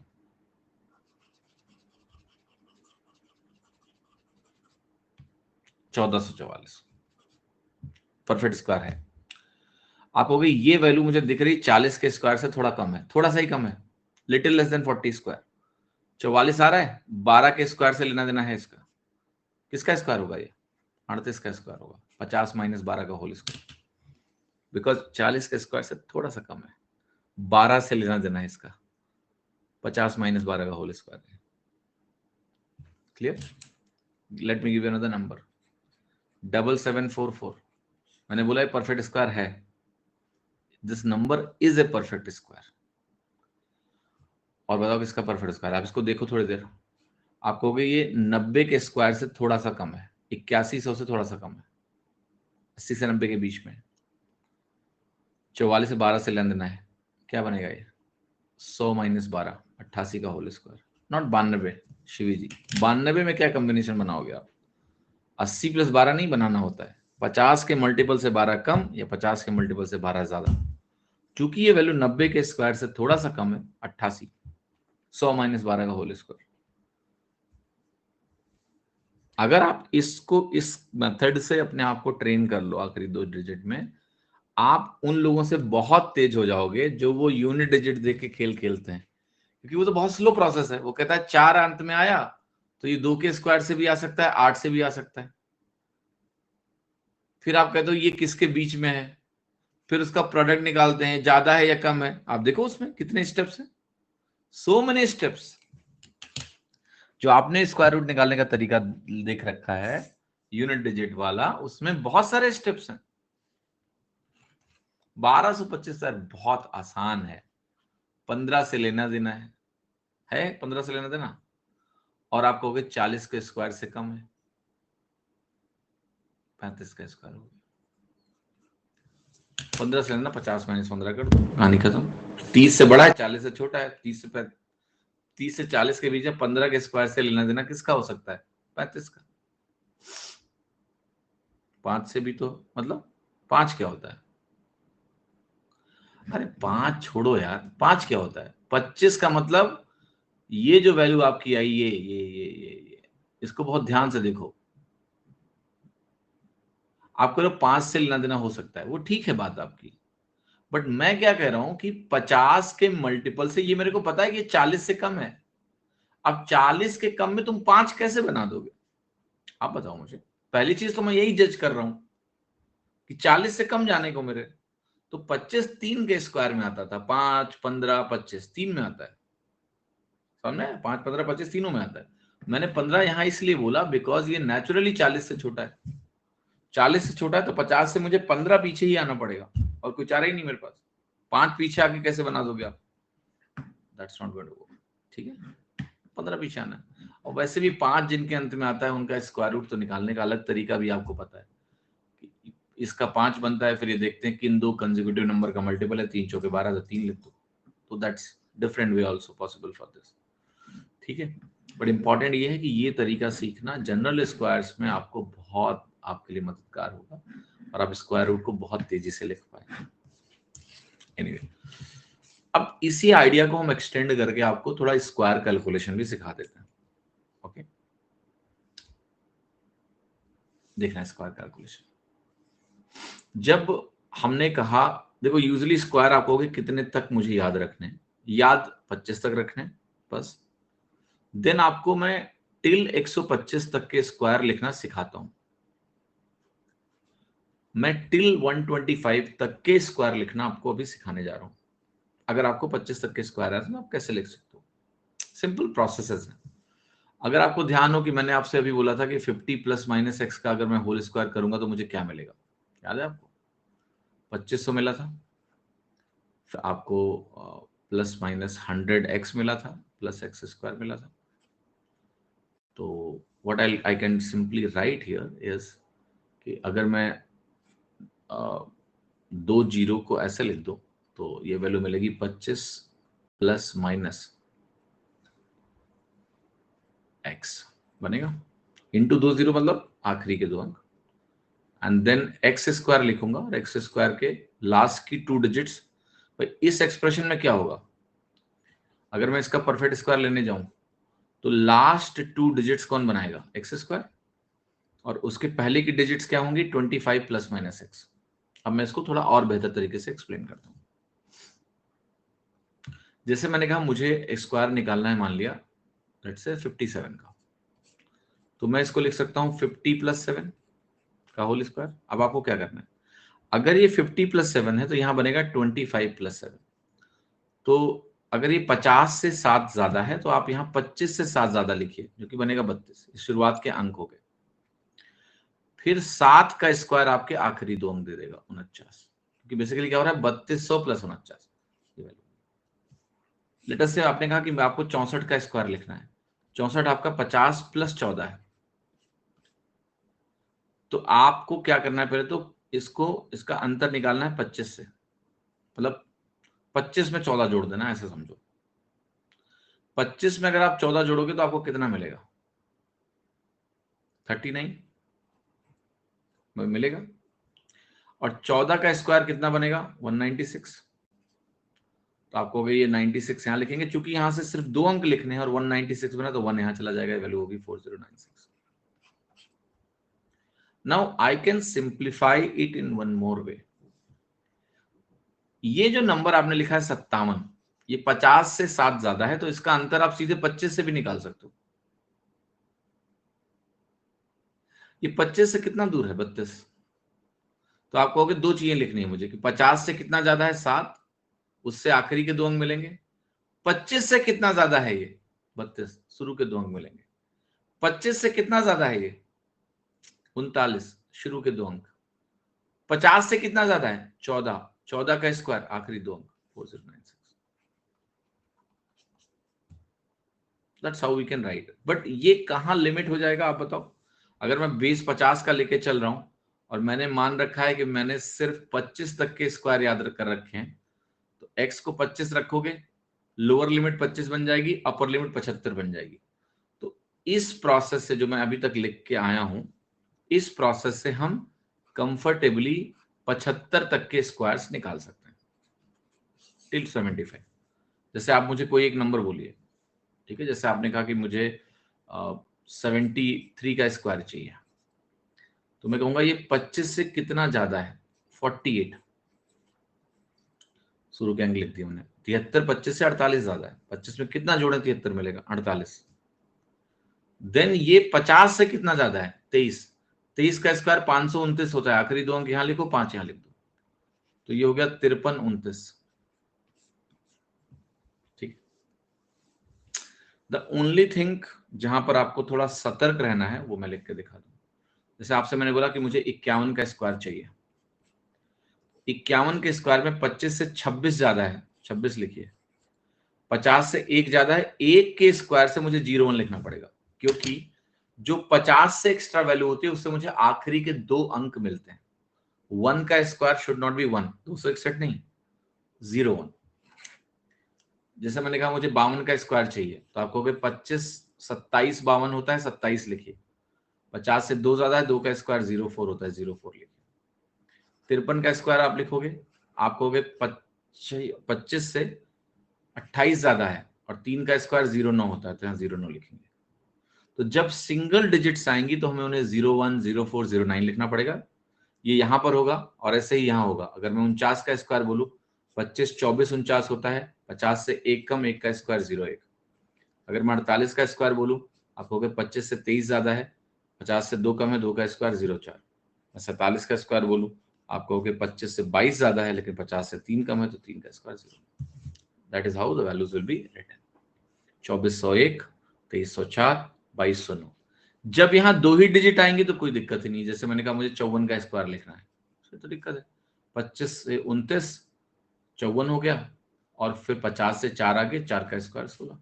1444 perfect square है। आप हो गई ये वैल्यू मुझे दिख रही 40 के स्क्वायर से थोड़ा कम है, थोड़ा सा ही कम है, लिटिल लेस देन 40 स्क्वायर। 44 आ रहा है, 12 के स्क्वायर से लेना देना है इसका, किसका स्क्वायर होगा ये? 38 का स्क्वायर होगा, 50 - 12 का होल स्क्वायर, बिकॉज 40 के स्क्वायर से थोड़ा सा कम है, 12 से लेना देना है इसका, 50 - 12 का होल स्क्वायर है। Clear? Let me give you another number, 7744। मैंने बोला है परफेक्ट स्क्वायर है, this number is a perfect square. और बताओ किसका परफेक्ट स्क्वायर? आप इसको देखो थोड़ी देर, आप कहोगे ये 90 के स्क्वायर से थोड़ा सा कम है, 8100 से थोड़ा सा कम है, 80 से 90 के बीच में। 44 से 12 से लेना देना है, क्या बनेगा ये? 100 - 12, 88 का होल स्क्वायर, नॉट 92। शिवी जी, 92 में क्या कॉम्बिनेशन बनाओगे आप? 80 + 12 नहीं बनाना होता है, 50 के मल्टीपल से 12 कम या 50 के मल्टीपल से 12 ज्यादा। चूंकि ये वैल्यू 90 के स्क्वायर से थोड़ा सा कम है, 88, 100 - 12 का होल स्क्वायर। अगर आप इसको इस मेथड से अपने आप को ट्रेन कर लो आखिरी दो डिजिट में, आप उन लोगों से बहुत तेज हो जाओगे जो वो यूनिट डिजिट देख के खेल खेलते हैं, क्योंकि वो तो बहुत स्लो प्रोसेस है। वो कहता है 4 अंत में आया तो ये 2 के स्क्वायर से भी आ सकता है, 8 से भी आ सकता है। फिर आप कहते हो ये किसके बीच में है, फिर उसका प्रोडक्ट निकालते हैं, ज्यादा है या कम है। आप देखो उसमें कितने स्टेप्स हैं, सो मेनी स्टेप्स। जो आपने स्क्वायर रूट निकालने का तरीका देख रखा है यूनिट डिजिट वाला, उसमें बहुत सारे स्टेप्स हैं। 1225 सर बहुत आसान है, 15 से लेना देना है 15 से लेना देना, और आप कहोगे 40 के स्क्वायर से कम है, 35 का स्क्वायर हो गया, 15 से लेना, 50 - 15 कर दो, कहानी खत्म। 30 से बड़ा है, 40 से छोटा है, 30 से 40 के बीच में 15 के स्क्वायर से लेना देना किसका हो सकता है? 35 का। 5 से भी तो, मतलब 5 क्या होता है? अरे 5 छोड़ो यार, 5 क्या होता है? 25 का मतलब ये जो वैल्यू आपकी आई, ये इसको बहुत ध्यान से देखो। आपको तो 5 से लेना देना हो सकता है, वो ठीक है बात आपकी, बट मैं क्या कह रहा हूं कि 50 के मल्टीपल से, ये मेरे को पता है कि 40 से कम है। अब 40 के कम में तुम 5 कैसे बना दोगे? आप बताओ मुझे। पहली चीज तो मैं यही जज कर रहा हूं कि 40 से कम जाने को मेरे, तो 25 3 के स्क्वायर में आता था, 5 15 25 3 में आता है, समझे? 5 15 25 तीनों में आता है। मैंने 15 यहां इसलिए बोला बिकॉज ये नेचुरली 40 से छोटा है। 40 से छोटा है तो 50 से मुझे 15 पीछे ही आना पड़ेगा, और कोई चारा ही नहीं मेरे पास। 5 पीछे आके कैसे बना दोगे आप? That's not going to work. ठीक है, 15 पीछे आना है। और वैसे भी 5 जिनके अंत में आता है उनका स्क्वायर रूट तो निकालने का अलग तरीका भी आपको पता है। इसका 5 बनता है, फिर ये देखते हैं किन दो कंसेक्यूटिव नंबर का मल्टीपल है, 3 चौके 12 तो 3 लिख दो। तो that's different way also possible for this. ठीक है, बट इंपॉर्टेंट ये है कि ये तरीका सीखना जनरल स्क्वायर्स में आपको बहुत आपके लिए मददगार होगा, और आप स्क्वायर रूट को बहुत तेजी से लिख पाएंगे। एनीवे, अब इसी आइडिया को हम एक्सटेंड करके आपको थोड़ा स्क्वायर कैलकुलेशन भी सिखा देते हैं। ओके, देखना स्क्वायर कैलकुलेशन। जब हमने कहा, देखो यूजुअली स्क्वायर आप कहोगे कितने तक मुझे याद रखने, याद 25 तक रखने बस। देन आपको मैं टिल 125 तक के स्क्वायर लिखना सिखाता हूं। मैं टिल 125 तक के स्क्वायर लिखना आपको अभी सिखाने जा रहा हूं। अगर आपको 25 तक के स्क्वायर है तो आप कैसे लिख सकते हो, सिंपल प्रोसेसेस है। अगर आपको ध्यान हो कि मैंने आपसे अभी बोला था कि 50 प्लस माइनस एक्स का अगर मैं होल स्क्वायर करूंगा तो मुझे क्या मिलेगा, याद है आपको? 2500 मिला था, फिर आपको प्लस माइनस 100x मिला था, प्लस एक्स स्क्वायर मिला था। तो what I can simply write here is कि अगर मैं 2 जीरो को ऐसे लिख दो तो ये वैल्यू मिलेगी 25 प्लस माइनस एक्स बनेगा, इंटू 2 जीरो मतलब आखिरी के 2 अंक, एंड देन एक्स स्क्वायर लिखूंगा, और एक्स स्क्वायर के लास्ट की 2 डिजिट्स। भाई इस एक्सप्रेशन में क्या होगा, अगर मैं इसका परफेक्ट स्क्वायर लेने जाऊं तो लास्ट 2 डिजिट्स कौन बनाएगा, एक्स स्क्वायर, और उसके पहले की डिजिट्स क्या होंगी, 25 प्लस माइनस एक्स। अब मैं इसको थोड़ा और बेहतर तरीके से एक्सप्लेन करता हूं। जैसे मैंने कहा मुझे स्क्वायर निकालना है, मान लिया लेट्स से 57 का, तो मैं इसको लिख सकता हूं 50 प्लस 7 का होल स्क्वायर। अब आपको क्या करना है, अगर ये 50 प्लस 7 है तो यहां बनेगा 25 प्लस 7। तो अगर ये 50 से 7 ज्यादा है तो आप यहाँ 25 से 7 ज्यादा लिखिए, जो कि बनेगा 32। शुरुआत के अंक हो गए। फिर 7 का स्क्वायर आपके आखिरी 2 अंक दे देगा 49, क्योंकि बेसिकली क्या हो रहा है, 3200 प्लस 49। लेटर से आपने कहा कि आपको 64 का स्क्वायर लिखना है, 64 आपका 50 प्लस 14 है। तो आपको क्या करना है, पहले तो इसको, इसका अंतर निकालना है 25 से, मतलब 25 में 14 जोड़ देना, ऐसा समझो। 25 में अगर आप 14 जोड़ोगे तो आपको कितना मिलेगा, 39 मिलेगा। और 14 का स्क्वायर कितना बनेगा, 196। तो आपको ये 96 यहां लिखेंगे, क्योंकि यहां से सिर्फ 2 अंक लिखने हैं और 196 बना तो 1 यहां चला जाएगा, वैल्यू होगी 4096। Now I can simplify it in one more way. ये जो नंबर आपने लिखा है 57, ये 50 से 7 ज्यादा है, तो इसका अंतर आप सीधे 25 से भी निकाल सकते हो। ये 25 से कितना दूर है, 32। तो आप कहोगे 2 चीजें लिखनी है मुझे, कि 50 से कितना ज्यादा है, 7, उससे आखिरी के 2 अंक मिलेंगे। 25 से कितना ज्यादा है ये, 32, शुरू के 2 अंक मिलेंगे। 25 से कितना ज्यादा है ये, 39, शुरू के 2 अंक। 50 से कितना ज्यादा है, 14, 14 का स्क्वायर आखिरी 2 अंक, 4096। That's how we can write. But ये कहां लिमिट हो जाएगा आप बताओ। अगर मैं बेस 50 का लेके चल रहा हूं और मैंने मान रखा है कि मैंने सिर्फ 25 तक के स्क्वायर याद कर रखे हैं, तो x को 25 रखोगे, लोअर लिमिट 25 बन जाएगी, अपर लिमिट 75 बन जाएगी। तो इस प्रोसेस से जो मैं अभी तक लिख के आया हूं, इस प्रोसेस से हम कंफर्टेबली 75 तक के स्क्वायर्स निकाल सकते हैं टिल 75। जैसे आप मुझे कोई एक नंबर बोलिए, ठीक है, जैसे आपने कहा कि मुझे 73 का स्क्वायर चाहिए, तो मैं कहूंगा ये 25 से कितना ज्यादा है, 48। शुरू के अंक लिख दिया हमने। 73 25 से 48 ज्यादा है, 25 में कितना जोड़े 73 मिलेगा, 48। देन ये 50 से कितना ज्यादा है, 23 का स्क्वायर 529 होता है, आखिरी दो अंक यहां लिखो, 5 यहां लिख दो, तो ये हो गया 5329। ठीक, द ओनली थिंग जहां पर आपको थोड़ा सतर्क रहना है वो मैं लिख के दिखा दूं। जैसे आपसे मैंने बोला कि मुझे 51 का स्क्वायर चाहिए, 51 के स्क्वायर में 25 से 26 ज्यादा है, 26 लिखिए, 50 से 1 ज्यादा है, 1 के स्क्वायर से मुझे 01 लिखना पड़ेगा, क्योंकि जो 50 से एक्स्ट्रा वैल्यू होती है उससे मुझे आखिरी के 2 अंक मिलते हैं। 1 का स्क्वायर शुड नॉट बी 1, 261 नहीं, 01। जैसे मैंने कहा मुझे 52 का स्क्वायर चाहिए, तो आप कहोगे 25 27 52 होता है, 27 लिखिए, 50 से 2 ज्यादा है, 2 का स्क्वायर 04 होता है, 04 लिखिए। 53 का स्क्वायर आप लिखोगे, आप कहोगे 25 से 28 ज्यादा है और 3 का स्क्वायर 09 होता है, तो यहाँ 09 लिखेंगे। तो जब सिंगल डिजिट्स आएंगी तो हमें उन्हें 01 04 09 लिखना पड़ेगा, ये यहां पर होगा और ऐसे ही यहां होगा। अगर मैं 49 का स्क्वायर बोलूं, 25 24 49 होता है, 50 से 1 कम, 1 का स्क्वायर 01। अगर मैं 48 का स्क्वायर बोलूं, आप कहोगे 25 से 23 ज्यादा है, 50 से 2 कम है, 2 का स्क्वायर 04। मैं 47 का स्क्वायर बोलूं, आप कहोगे 25 से 22 ज्यादा है, लेकिन 50 से 3 कम है, तो 3 का square 0। That is how the values will be written. 2401, 2304, 2209। जब यहाँ 2 ही डिजिट आएंगे तो कोई दिक्कत ही नहीं। जैसे मैंने कहा मुझे 54 का स्क्वायर लिखना है, तो दिक्कत है, 25 से 29, 54 हो गया, और फिर 50 से 4 आगे, 4 का स्क्वायर 16,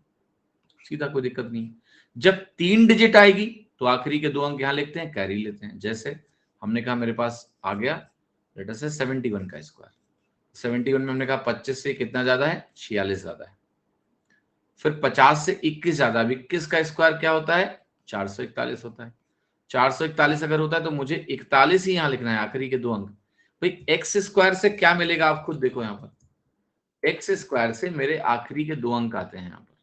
सीधा, कोई दिक्कत नहीं। जब 3 डिजिट आएगी तो आखिरी के 2 अंक यहां लिखते हैं, कैरी लेते हैं। जैसे हमने कहा मेरे पास आ गया लेट अस से 71 का स्क्वायर, 71 में हमने कहा 25 से कितना ज्यादा है, 46 ज्यादा है। फिर 50 से 21 ज्यादा, अब 21 का स्क्वायर क्या होता है, 441 होता है। 441 अगर होता है तो मुझे 41 ही यहां लिखना है, आखिरी के 2 अंक। भाई एक्स स्क्वायर से क्या मिलेगा, आप खुद देखो यहाँ पर, एक्स स्क्वायर से मेरे आखिरी के 2 अंक आते हैं यहाँ पर,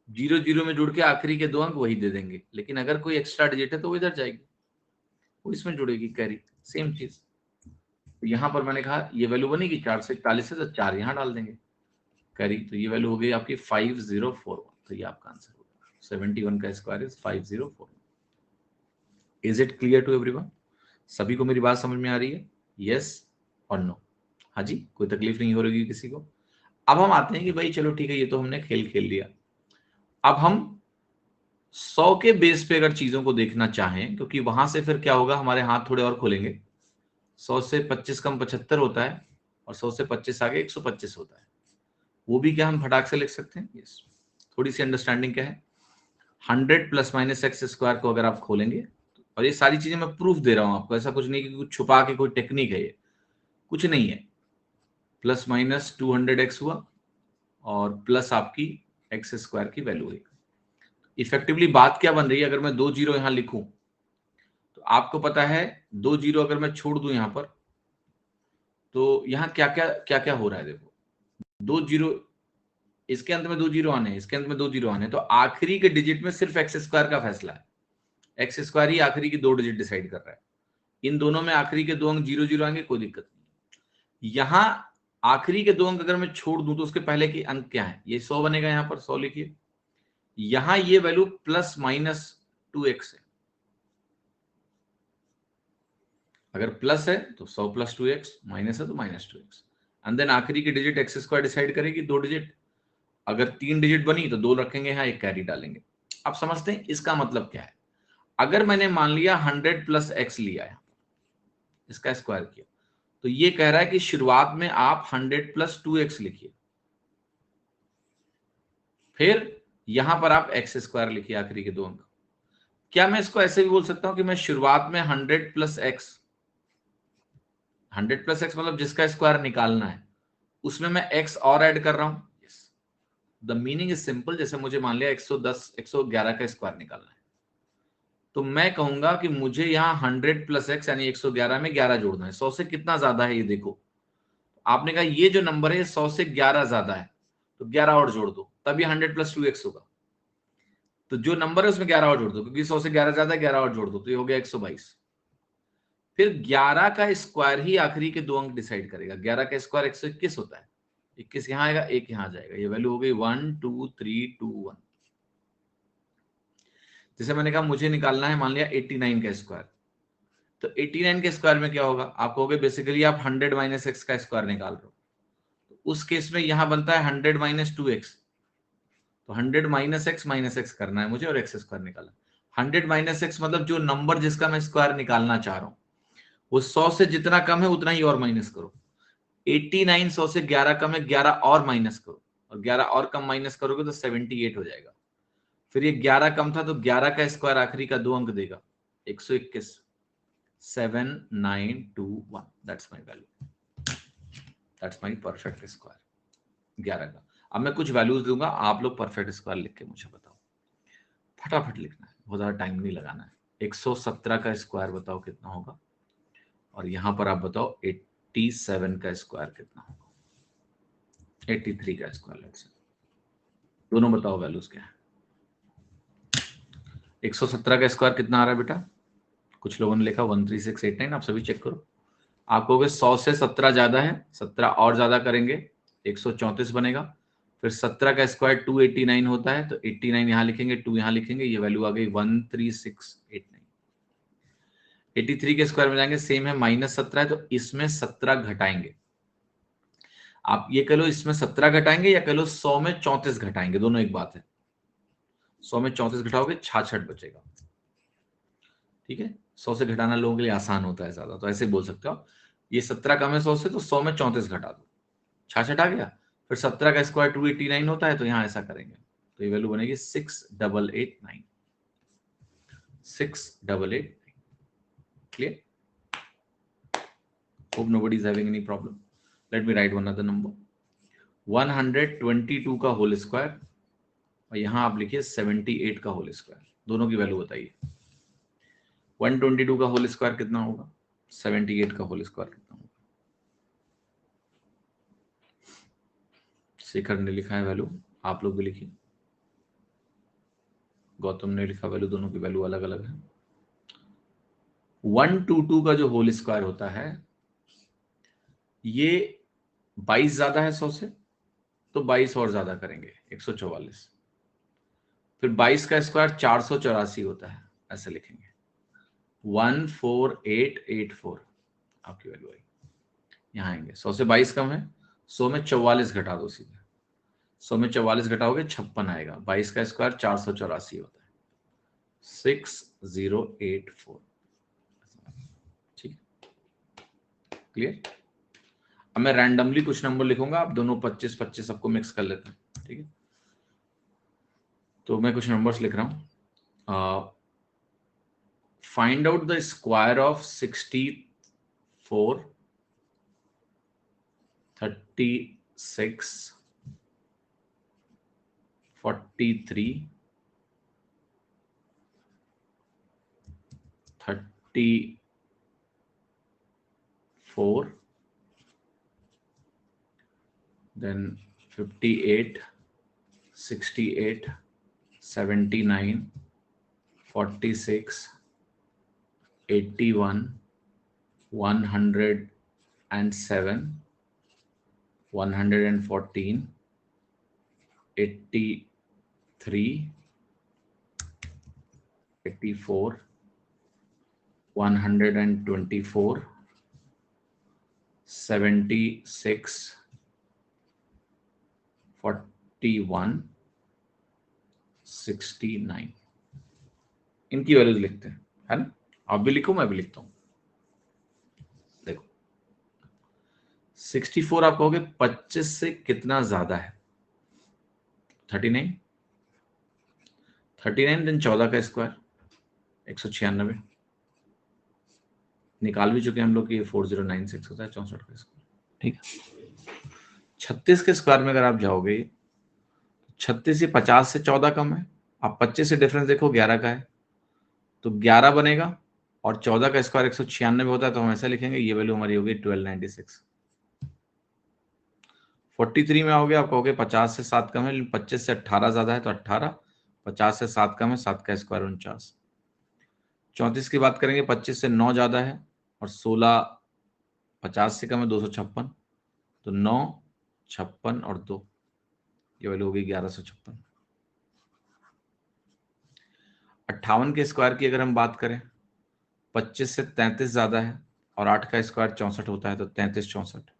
0 0 में जुड़ के आखिरी के 2 अंक वही दे देंगे, लेकिन अगर कोई एक्स्ट्रा डिजिट है तो वो इधर जाएगी, वो इसमें जुड़ेगी, कैरी, सेम चीज। यहां पर मैंने कहा ये वैल्यू बनेगी 441 है, तो 4 यहां डाल देंगे, कैरी, तो ये वैल्यू हो गई आपकी 5041। तो ये आपका आंसर होगा, 71 का square is 5041। Is it clear to everyone? सभी को मेरी बात समझ में आ रही है, यस और नो? हाँ जी, कोई तकलीफ नहीं हो रही किसी को? अब हम आते हैं कि भाई चलो ठीक है, ये तो हमने खेल खेल लिया, अब हम 100 के बेस पे अगर चीजों को देखना चाहें, क्योंकि वहां से फिर क्या होगा, हमारे हाथ थोड़े और खुलेंगे। 100 से 25 कम 75 होता है, और 100 से 25 आगे 125 होता है, वो भी क्या हम फटाक से लिख सकते हैं? यस। थोड़ी सी अंडरस्टैंडिंग क्या है, 100 प्लस माइनस एक्स स्क्वायर को अगर आप खोलेंगे, और ये सारी चीजें मैं प्रूफ दे रहा हूं आपको, ऐसा कुछ नहीं कि कुछ छुपा के कोई टेक्निक है, ये कुछ नहीं है। प्लस माइनस 200x हुआ, और प्लस आपकी एक्स स्क्वायर की वैल्यू है। इफेक्टिवली बात क्या बन रही है, अगर मैं 2 जीरो यहां लिखूं, तो आपको पता है 2 जीरो अगर मैं छोड़ दूं यहां पर, तो यहां क्या क्या हो रहा है, देखो 2 जीरो, इसके अंत में 2 जीरो आने हैं, इसके अंत में 2 जीरो आने हैं, तो आखिरी के डिजिट में सिर्फ एक्स स्क्वायर का फैसला है, एक्स स्क्वायर ही आखिरी की 2 डिजिट डिसाइड कर रहा है। इन दोनों में आखिरी के 2 अंक 0 0 आएंगे, कोई दिक्कत नहीं। यहां आखिरी के 2 अंक अगर मैं छोड़ दूं तो उसके पहले के अंक क्या है, ये 100 बनेगा, यहां पर 100 लिखिए। यहां ये वैल्यू प्लस माइनस 2x है, अगर प्लस है तो 100 प्लस 2x, माइनस है तो माइनस 2x, एंड देन आखिरी की डिजिट एक्स स्क्वायर डिसाइड करेगी, 2 डिजिट। अगर 3 डिजिट बनी तो 2 रखेंगे यहाँ, एक कैरी डालेंगे। आप समझते हैं इसका मतलब क्या है? अगर मैंने मान लिया 100 प्लस एक्स लिया है, इसका स्क्वायर किया, तो ये कह रहा है कि शुरुआत में आप 100 प्लस 2x लिखिए, फिर यहां पर आप एक्स स्क्वायर लिखिए, आखिरी के 2 अंक। क्या मैं इसको ऐसे भी बोल सकता हूं कि मैं शुरुआत में 100 प्लस एक्स, 100 प्लस एक्स मतलब जिसका स्क्वायर निकालना है, उसमें मैं एक्स और ऐड कर रहा हूं। The meaning is simple. जैसे मुझे मान लिया 110 111 का स्क्वायर निकालना है, तो मैं कहूंगा कि मुझे यहाँ 100 प्लस एक्स यानी 111 में 11 जोड़ना है। 100 से कितना ज्यादा है ये देखो, आपने कहा ये जो नंबर है 100 से 11 ज्यादा है, तो 11 और जोड़ दो, तभी 100 प्लस 2x होगा। तो जो नंबर है उसमें 11 और जोड़ दो, क्योंकि 100 से 11 ज्यादा है, 11 और जोड़ दो, तो ये हो गया 122। फिर 11 का स्क्वायर ही आखिरी के 2 अंक डिसाइड करेगा। 11 का स्क्वायर 121 होता है, 21 यहां आएगा, 1 यहां जाएगा, ये वैल्यू हो गई 1 2 3 2 1। जैसे मैंने कहा मुझे निकालना है मान लिया 89 का स्क्वायर, तो 89 के स्क्वायर में क्या होगा, आप कहोगे बेसिकली आप 100 माइनस एक्स का स्क्वायर निकाल रहे हो, तो उस केस में यहां बनता है 100 माइनस 2x, तो 100 माइनस एक्स करना है मुझे और एक्स स्क्वायर निकालना। 100 माइनस एक्स मतलब जो नंबर जिसका मैं स्क्वायर निकालना चाह रहा हूं वो 100 से जितना कम है उतना ही और माइनस करो। 89 100 से 11 कम है, 11 और माइनस करो, और 11 और कम माइनस करोगे तो 78 हो जाएगा। फिर ये 11 कम था तो 11 का स्क्वायर आखिरी का 2 अंक देगा, 121, 7921, that's my value, that's my perfect square 11 का। अब मैं कुछ वैल्यूज दूंगा, आप लोग परफेक्ट स्क्वायर लिख के मुझे बताओ, फटाफट लिखना है, बहुत ज्यादा टाइम नहीं लगाना है। 117 का स्क्वायर बताओ कितना होगा, और यहां पर आप बताओ 87 का स्क्वायर कितना होगा, 83 का स्क्वायर, लेट्स से दोनों बताओ वैल्यूज क्या है। 117 का स्क्वायर कितना आ रहा है बेटा, कुछ लोगों ने लिखा 13689, आप सभी चेक करो। आप कहोगे 100 से 17 ज्यादा है, 17 और ज्यादा करेंगे 134 बनेगा, फिर 17 का स्क्वायर 289 होता है, तो 89 यहां लिखेंगे, 2 यहां लिखेंगे, ये वैल्यू आ गई 13689। 83 के स्क्वायर में जाएंगे, सेम है, -17 है, तो इसमें 17 घटाएंगे। आप ये कह लो इसमें 17 घटाएंगे या कह लो 100 में 34 घटाएंगे, दोनों एक बात है। 100 में 34 घटाओगे 66 बचेगा, ठीक है। 100 से घटाना लोगों के लिए आसान होता है ज्यादा, तो ऐसे बोल सकते हो ये 17 कम है 100 से, तो 100 में 34 घटा दो, 66 आ गया। फिर 17 का स्क्वायर 289 होता है, तो यहां ऐसा करेंगे, तो ये वैल्यू बनेगी 6889, 6889। Clear? Hope nobody is having any problem. Let me write one other number. 122 का होल स्क्वायर, और यहां आप लिखिए 78 का होल स्क्वायर, दोनों की वैल्यू बताइए। 122 का होल स्क्वायर कितना होगा, 78 का होल स्क्वायर कितना होगा। शेखर ने लिखा है वैल्यू, आप लोग भी लिखिए। गौतम ने लिखा वैल्यू, दोनों की वैल्यू अलग अलग है। 122 का जो होल स्क्वायर होता है ये 22 ज्यादा है 100 से, तो 22 और ज्यादा करेंगे 144, फिर 22 का स्क्वायर 484 होता है, ऐसे लिखेंगे 14884, आपकी वैल्यू आई। यहां आएंगे 100 से 22 कम है, 100 में 44 घटा दो सीधे, 100 में 44 घटाओगे 56 आएगा, 22 का स्क्वायर 484 होता है, 6084। ठीक, क्लियर? अब मैं रैंडमली कुछ नंबर लिखूंगा, आप दोनों 25 25 सबको मिक्स कर लेते हैं, ठीक है। तो मैं कुछ नंबर्स लिख रहा हूं। Find out the square of 64, 36, 43, 34, then 58, 68, 79, 46, 81, 107, 114, 83, 84, 124, 76, 41, 69। इनकी वैल्यूज लिखते हैं, है ना। आप भी लिखो, मैं भी लिखता हूं। देखो 64 आप कहोगे 25 से कितना ज्यादा है, 39, 39 दिन 14 का स्क्वायर 196, निकाल भी चुके हैं हम लोग कि 4096 होता है 64 का स्क्वायर, ठीक है। 36 के स्क्वायर में अगर आप जाओगे, 36 से 50 से 14 कम है, आप 25 से डिफरेंस देखो 11 का है, तो 11 बनेगा, और 14 का स्क्वायर 196 होता है, तो हम ऐसा लिखेंगे, ये वैल्यू हमारी होगी 1296। 43 में आओगे, आप कहोगे 50 से 7 कम है, लेकिन 25 से 18 ज्यादा है, तो 18, 50 से 7 कम है, 7 का स्क्वायर 49। 34 की बात करेंगे, 25 से 9 ज्यादा है, और 16, 50 से कम है, 256, तो 9, 56 और 2, ये वैल्यू होगी 1156। 58 के स्क्वायर की अगर हम बात करें, 25 से 33 ज्यादा है और 8 का स्क्वायर 64 होता है, तो 33 64।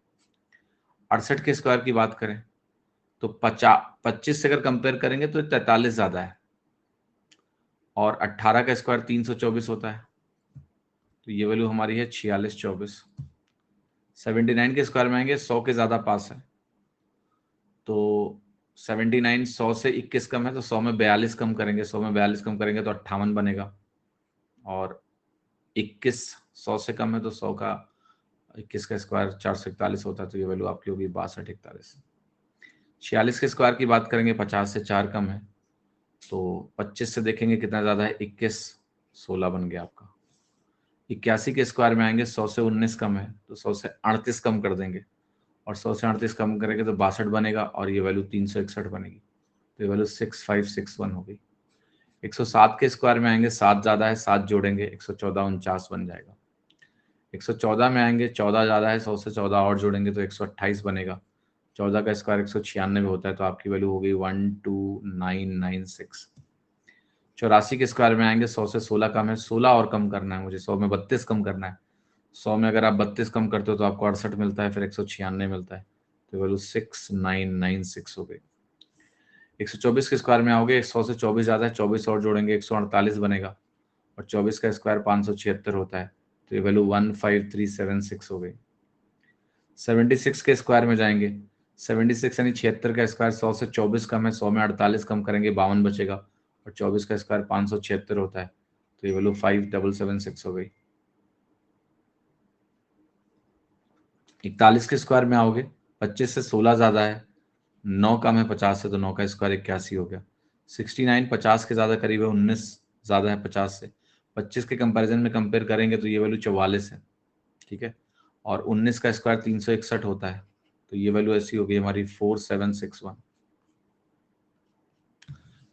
68 के स्क्वायर की बात करें तो 25 से अगर कंपेयर करेंगे तो 43 ज्यादा है और 18 का स्क्वायर 324 होता है, तो ये वैल्यू हमारी है 46 24। 79 के स्क्वायर में आएंगे, 100 के ज्यादा पास है, तो 79 100 से 21 कम है, तो 100 में 42 कम करेंगे, 100 में 42 कम करेंगे तो 58 बनेगा। और 21 100 से कम है, तो 100 का 21 का स्क्वायर 441 होता है, तो ये वैल्यू आपकी होगी 62 41। 46 के स्क्वायर की बात करेंगे, 50 से 4 कम है, तो 25 से देखेंगे कितना ज्यादा है, 21 16 बन गया आपका। 81 के स्क्वायर में आएंगे, 100 से 19 कम है, तो 100 से 38 कम कर देंगे और 100 से 38 कम करेंगे तो 62 बनेगा और ये वैल्यू 361 बनेगी, तो ये वैल्यू 6561 हो गई। 107 के स्क्वायर में आएंगे, 7 ज्यादा है, 7 जोड़ेंगे 114 49 बन जाएगा। 114 में आएंगे, 14 ज्यादा है, 100 से 14 और जोड़ेंगे तो 128 बनेगा। 14 का स्क्वायर 196 होता है, तो आपकी वैल्यू हो गई 12996। 84 के स्क्वायर में आएंगे, 100 से 16 कम है, 16 और कम करना है मुझे, 100 में 32 कम करना है। 100 में अगर आप 32 कम करते हो तो आपको 68 मिलता है, फिर 196 मिलता है, तो वैल्यू 6996 हो गई। 124 के स्क्वायर में आओगे, 100 से 24 ज्यादा है, 24 और जोड़ेंगे 148 बनेगा और 24 का स्क्वायर 576 होता है, तो ये वैल्यू 15376 हो गई। 76 के स्क्वायर में जाएंगे, 76 यानी 76 का स्क्वायर, 100 से 24 कम है, 100 में 48 कम करेंगे 52 बचेगा और 24 का स्क्वायर 576 होता है, तो ये वैल्यू 5776 हो गई। 41 के स्क्वायर में आओगे, 25 से 16 ज्यादा है, 9 कम है 50 से, तो 9 का स्क्वायर 81 हो गया। 69 50 के ज्यादा करीब है, 19 ज्यादा है 50 से, 25 के कंपैरिजन में कंपेयर करेंगे तो ये वैल्यू 44 है, ठीक है। और 19 का स्क्वायर 361 होता है, तो ये वैल्यू ऐसी हो गई हमारी 4761।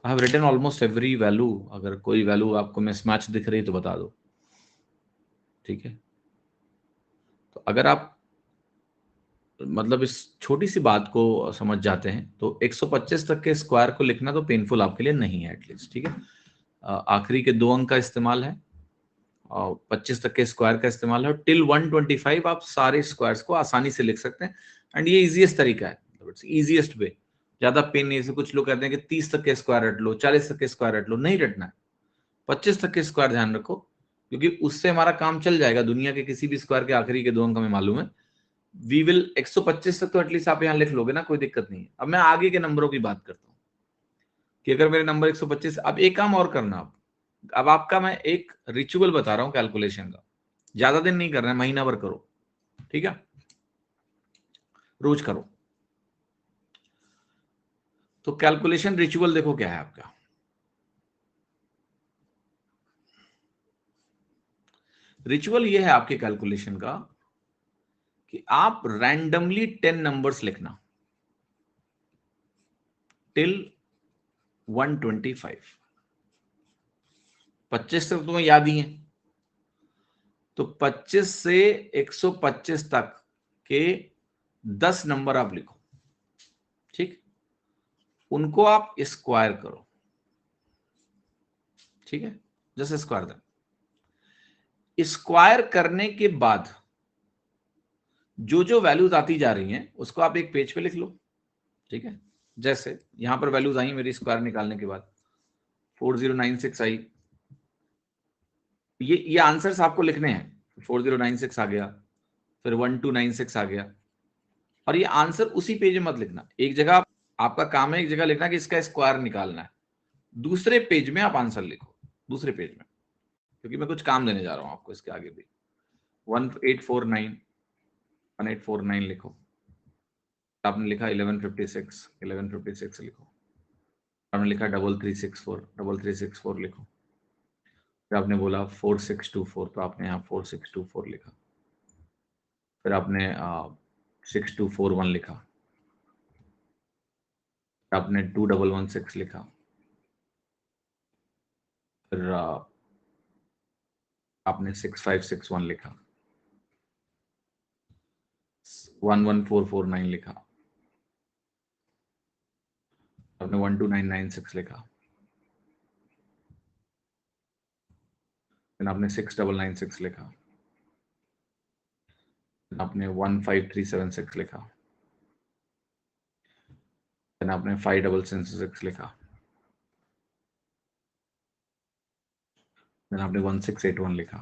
I have written almost every value, अगर कोई वैल्यू आपको मिसमैच दिख रही तो बता दो, ठीक है। तो अगर आप मतलब इस छोटी सी बात को समझ जाते हैं तो 125 तक के स्क्वायर को लिखना तो पेनफुल आपके लिए नहीं है एटलीस्ट, ठीक है। आखिरी के 2 अंक का इस्तेमाल है और 25 तक के स्क्वायर का इस्तेमाल है, और टिल 125 आप सारे स्क्वायर्स को आसानी से लिख सकते हैं। एंड ये इजीएस्ट तरीका है, इट्स इजीएस्ट वे, ज्यादा पेन नहीं। जैसे कुछ लोग कहते हैं कि 30 तक के स्क्वायर रट लो, 40 तक के स्क्वायर रट लो, नहीं रटना है। 25 तक के स्क्वायर ध्यान रखो, क्योंकि उससे हमारा काम चल जाएगा। दुनिया के किसी भी स्क्वायर के आखिरी के 2 अंक हमें मालूम है। वी विल 125 तक तो एटलीस्ट आप यहाँ लिख लोगे ना, कोई दिक्कत नहीं है। अब मैं आगे के नंबरों की बात करता हूँ कि अगर मेरे नंबर 125, अब एक काम और करना आप, अब आपका मैं एक रिचुअल बता रहा हूँ कैलकुलेशन का, ज्यादा दिन नहीं करना है, महीना भर करो, ठीक है, रोज करो। तो कैलकुलेशन रिचुअल देखो क्या है आपका। रिचुअल ये है आपके कैलकुलेशन का कि आप रैंडमली 10 नंबर्स लिखना टिल 125। 25 तक तुम्हें याद ही है, तो 25 से 125 तक के 10 नंबर आप लिखो, ठीक। उनको आप स्क्वायर करो, ठीक है, जैसे स्क्वायर दें। स्क्वायर करने के बाद जो जो वैल्यूज आती जा रही हैं उसको आप एक पेज पे लिख लो, ठीक है। जैसे यहां पर वैल्यूज आई मेरी स्क्वायर निकालने के बाद 4096 आई, ये आंसर्स आपको लिखने हैं। 4096 आ गया, फिर 1296 आ गया, और ये आंसर उसी पेज में मत लिखना। एक जगह आपका काम है एक जगह लिखना कि इसका स्क्वायर निकालना है, दूसरे पेज में आप आंसर लिखो, दूसरे पेज में, क्योंकि मैं कुछ काम देने जा रहा हूं आपको इसके आगे भी। 1849 लिखो, आपने लिखा 1156 लिखो, आपने लिखा 3364 लिखो, फिर आपने बोला 4624, तो आपने यहाँ 4624 लिखा, फिर आपने 6241 लिखा, आपने 2116 लिखा, फिर आपने 6561 लिखा, 11449 लिखा, आपने 12996 लिखा, आपने 6996 लिखा, आपने 15376 लिखा, आपने 5666 लिखा, आपने 1681 लिखा,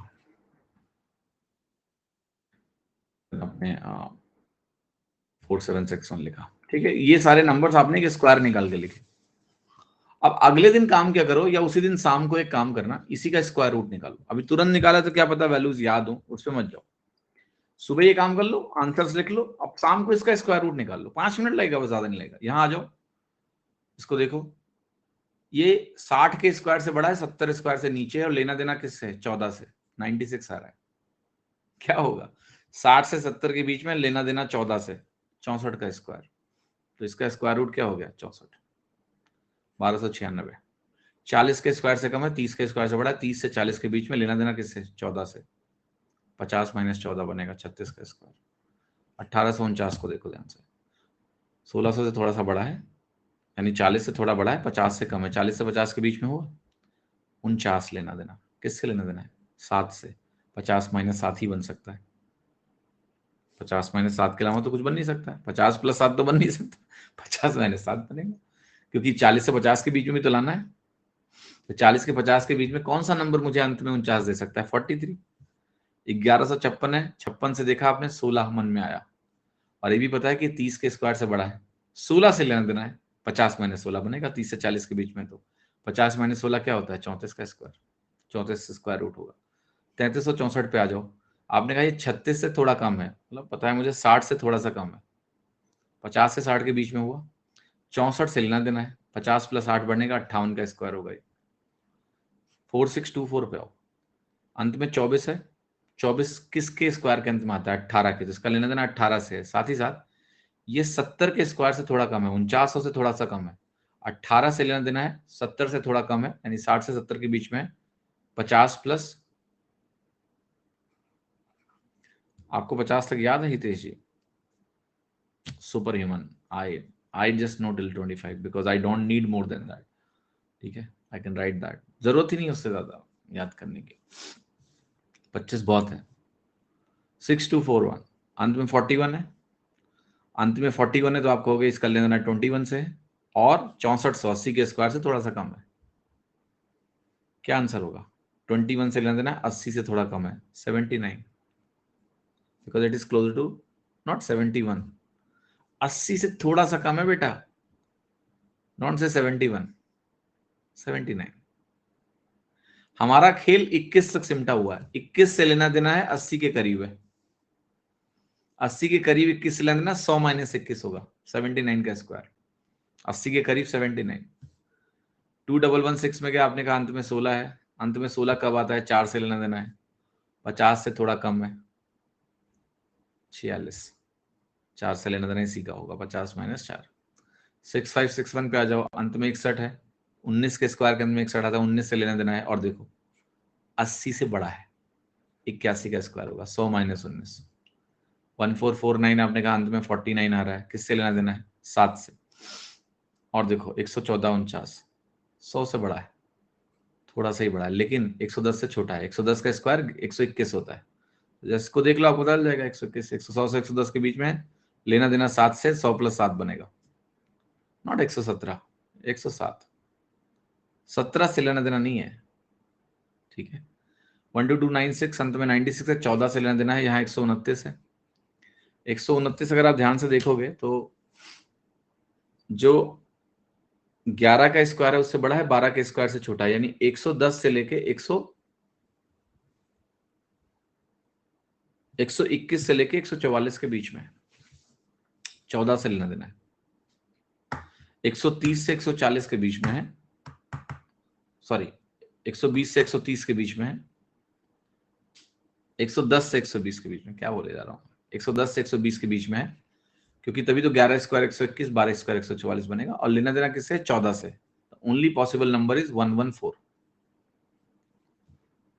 आपने 4761 लिखा। ठीक है, ये सारे नंबर्स आपने एक स्क्वायर निकाल के लिखे। अब अगले दिन काम क्या करो, या उसी दिन शाम को एक काम करना, इसी का स्क्वायर रूट निकालो। अभी तुरंत निकाला तो क्या पता वैल्यूज याद हो, उस पर मत जाओ। सुबह ये काम कर लो, आंसर्स लिख लो, अब शाम को इसका स्क्वायर रूट निकाल लो। 5 मिनट लगेगा, बस ज्यादा नहीं लगेगा। यहां आ जाओ, इसको देखो, ये 60 के स्क्वायर से बड़ा है, 70 स्क्वायर से नीचे है, और लेना देना किससे है? 14 से। 96 आ रहा है। क्या होगा? 60 से 70 के बीच में, लेना देना 14 से, 64 का स्क्वायर। तो इसका स्क्वायर रूट क्या हो गया? 64। 1296। 40 के स्क्वायर से कम है, 30 के स्क्वायर से बड़ा है, 30 से 40 के बीच में, लेना देना किससे? 14 से। 50 माइनस 14 बनेगा 36 का स्क्वायर। 1849 को देखो ध्यान से, 1600 से थोड़ा सा बड़ा है, यानी 40 से थोड़ा बड़ा है, 50 से कम है, 40 से 50 के बीच में हुआ 49। लेना देना किससे? लेना देना है 7 से। 50 माइनस 7 ही बन सकता है। 50 माइनस 7 के अलावा तो कुछ बन नहीं सकता है। 50 प्लस 7 तो बन नहीं सकता। 50 माइनस 7 बनेगा, क्योंकि 40 से 50 के बीच में भी तो लाना है। तो 40 के 50 के बीच में कौन सा नंबर मुझे अंत में 49 दे सकता है? 43। 1156 है, 56 से देखा आपने, 16 मन में आया। और ये भी पता है कि 30 के स्क्वायर से बड़ा है, 16 से लेना देना है। 50 माइनस 16 बनेगा 30 से 40 के बीच में। तो 50 माइनस 16 क्या होता है? 34 का स्क्वायर। 34 स्क्वायर रूट होगा। 3364 पे आ जाओ। आपने कहा ये 36 से थोड़ा कम है, मतलब पता है मुझे 60 से थोड़ा सा कम है। 50 से 60 के बीच में हुआ, 64 से लेना देना है। 50 प्लस 8 बढ़ने का 58 का स्क्वायर होगा। 4624 पे आओ, अंत में 24 है। 24 किसके स्क्वायर के अंत में आता है? 18 के। जिसका लेना देना 18 से है। साथ ही साथ ये 70 के स्क्वायर से थोड़ा कम है, 4900 से थोड़ा सा कम है। 18 से लेना देना है, 70 से थोड़ा कम है, यानी 60 से 70 के बीच में। 50 प्लस, आपको 50 तक याद है Hitesh ji? Super human. I just know till 25 because I don't need more than that. ठीक है, आई कैन राइट दैट, जरूरत ही नहीं उससे ज्यादा याद करने की। 25 बहुत है। 6241, अंत में 41 है। अंत में 41 है तो आपको हो गया इसका लेना देना 21 से है, और 6480 के स्क्वायर से थोड़ा सा कम है। क्या आंसर होगा? 21 से लेना देना 80 से थोड़ा कम है, 79, because it is close to not 71। 80 से थोड़ा सा कम है बेटा, नॉट से 71, 79। हमारा खेल 21 तक सिमटा हुआ है। 21 से लेना देना है 80 के करीब है। 80 के करीब 21 से लेना देना 100 माइनस 21 होगा, 79 का स्क्वायर। 80 के करीब 79। 2116 में क्या आपने कहा? अंत में 16 है। अंत में 16 कब आता है? 4 से लेना देना है। 50 से थोड़ा कम है, 46। 4 से लेना देना इसी का होगा, 50 माइनस 4। 6561 पे आ जाओ, अंत में 61 है। 19 के स्क्वायर के अंत में 61 आता है, 19 से लेना देना है। और देखो 80 से बड़ा है, 81 का स्क्वायर होगा, 100 माइनस 19। 1449 आपने कहा, अंत में 49 आ रहा है, किससे लेना देना है? 7 से। और देखो 11449, 100 से बड़ा है, थोड़ा सा ही बड़ा है, लेकिन 110 से छोटा है। 110 का स्क्वायर 121 होता है। जिसको देख लो आपको बदल जाएगा। 121, 100 से 110 के बीच में लेना देना 7 से, 100 प्लस 7 बनेगा, नॉट 117, 107। 17 से लेना देना नहीं है। ठीक है, 12296, अंत में 96 है, 14 से लेना देना है। यहाँ 129 है। 129 अगर आप ध्यान से देखोगे तो जो 11 का स्क्वायर है उससे बड़ा है, 12 के स्क्वायर से छोटा है, यानी 110 से लेके 121 से लेके 144 के बीच में 14 से लेना देना है। 130 से 140 के बीच में है, सॉरी 120 से 130 के बीच में है। 110 से 120 के बीच में, क्या बोले जा रहा हूँ, 110 से 120 के बीच में है, क्योंकि तभी तो 11 स्क्वायर 121, 12 स्क्वायर 144 बनेगा। और लेना देना किससे? 14 से। Only possible number is 114।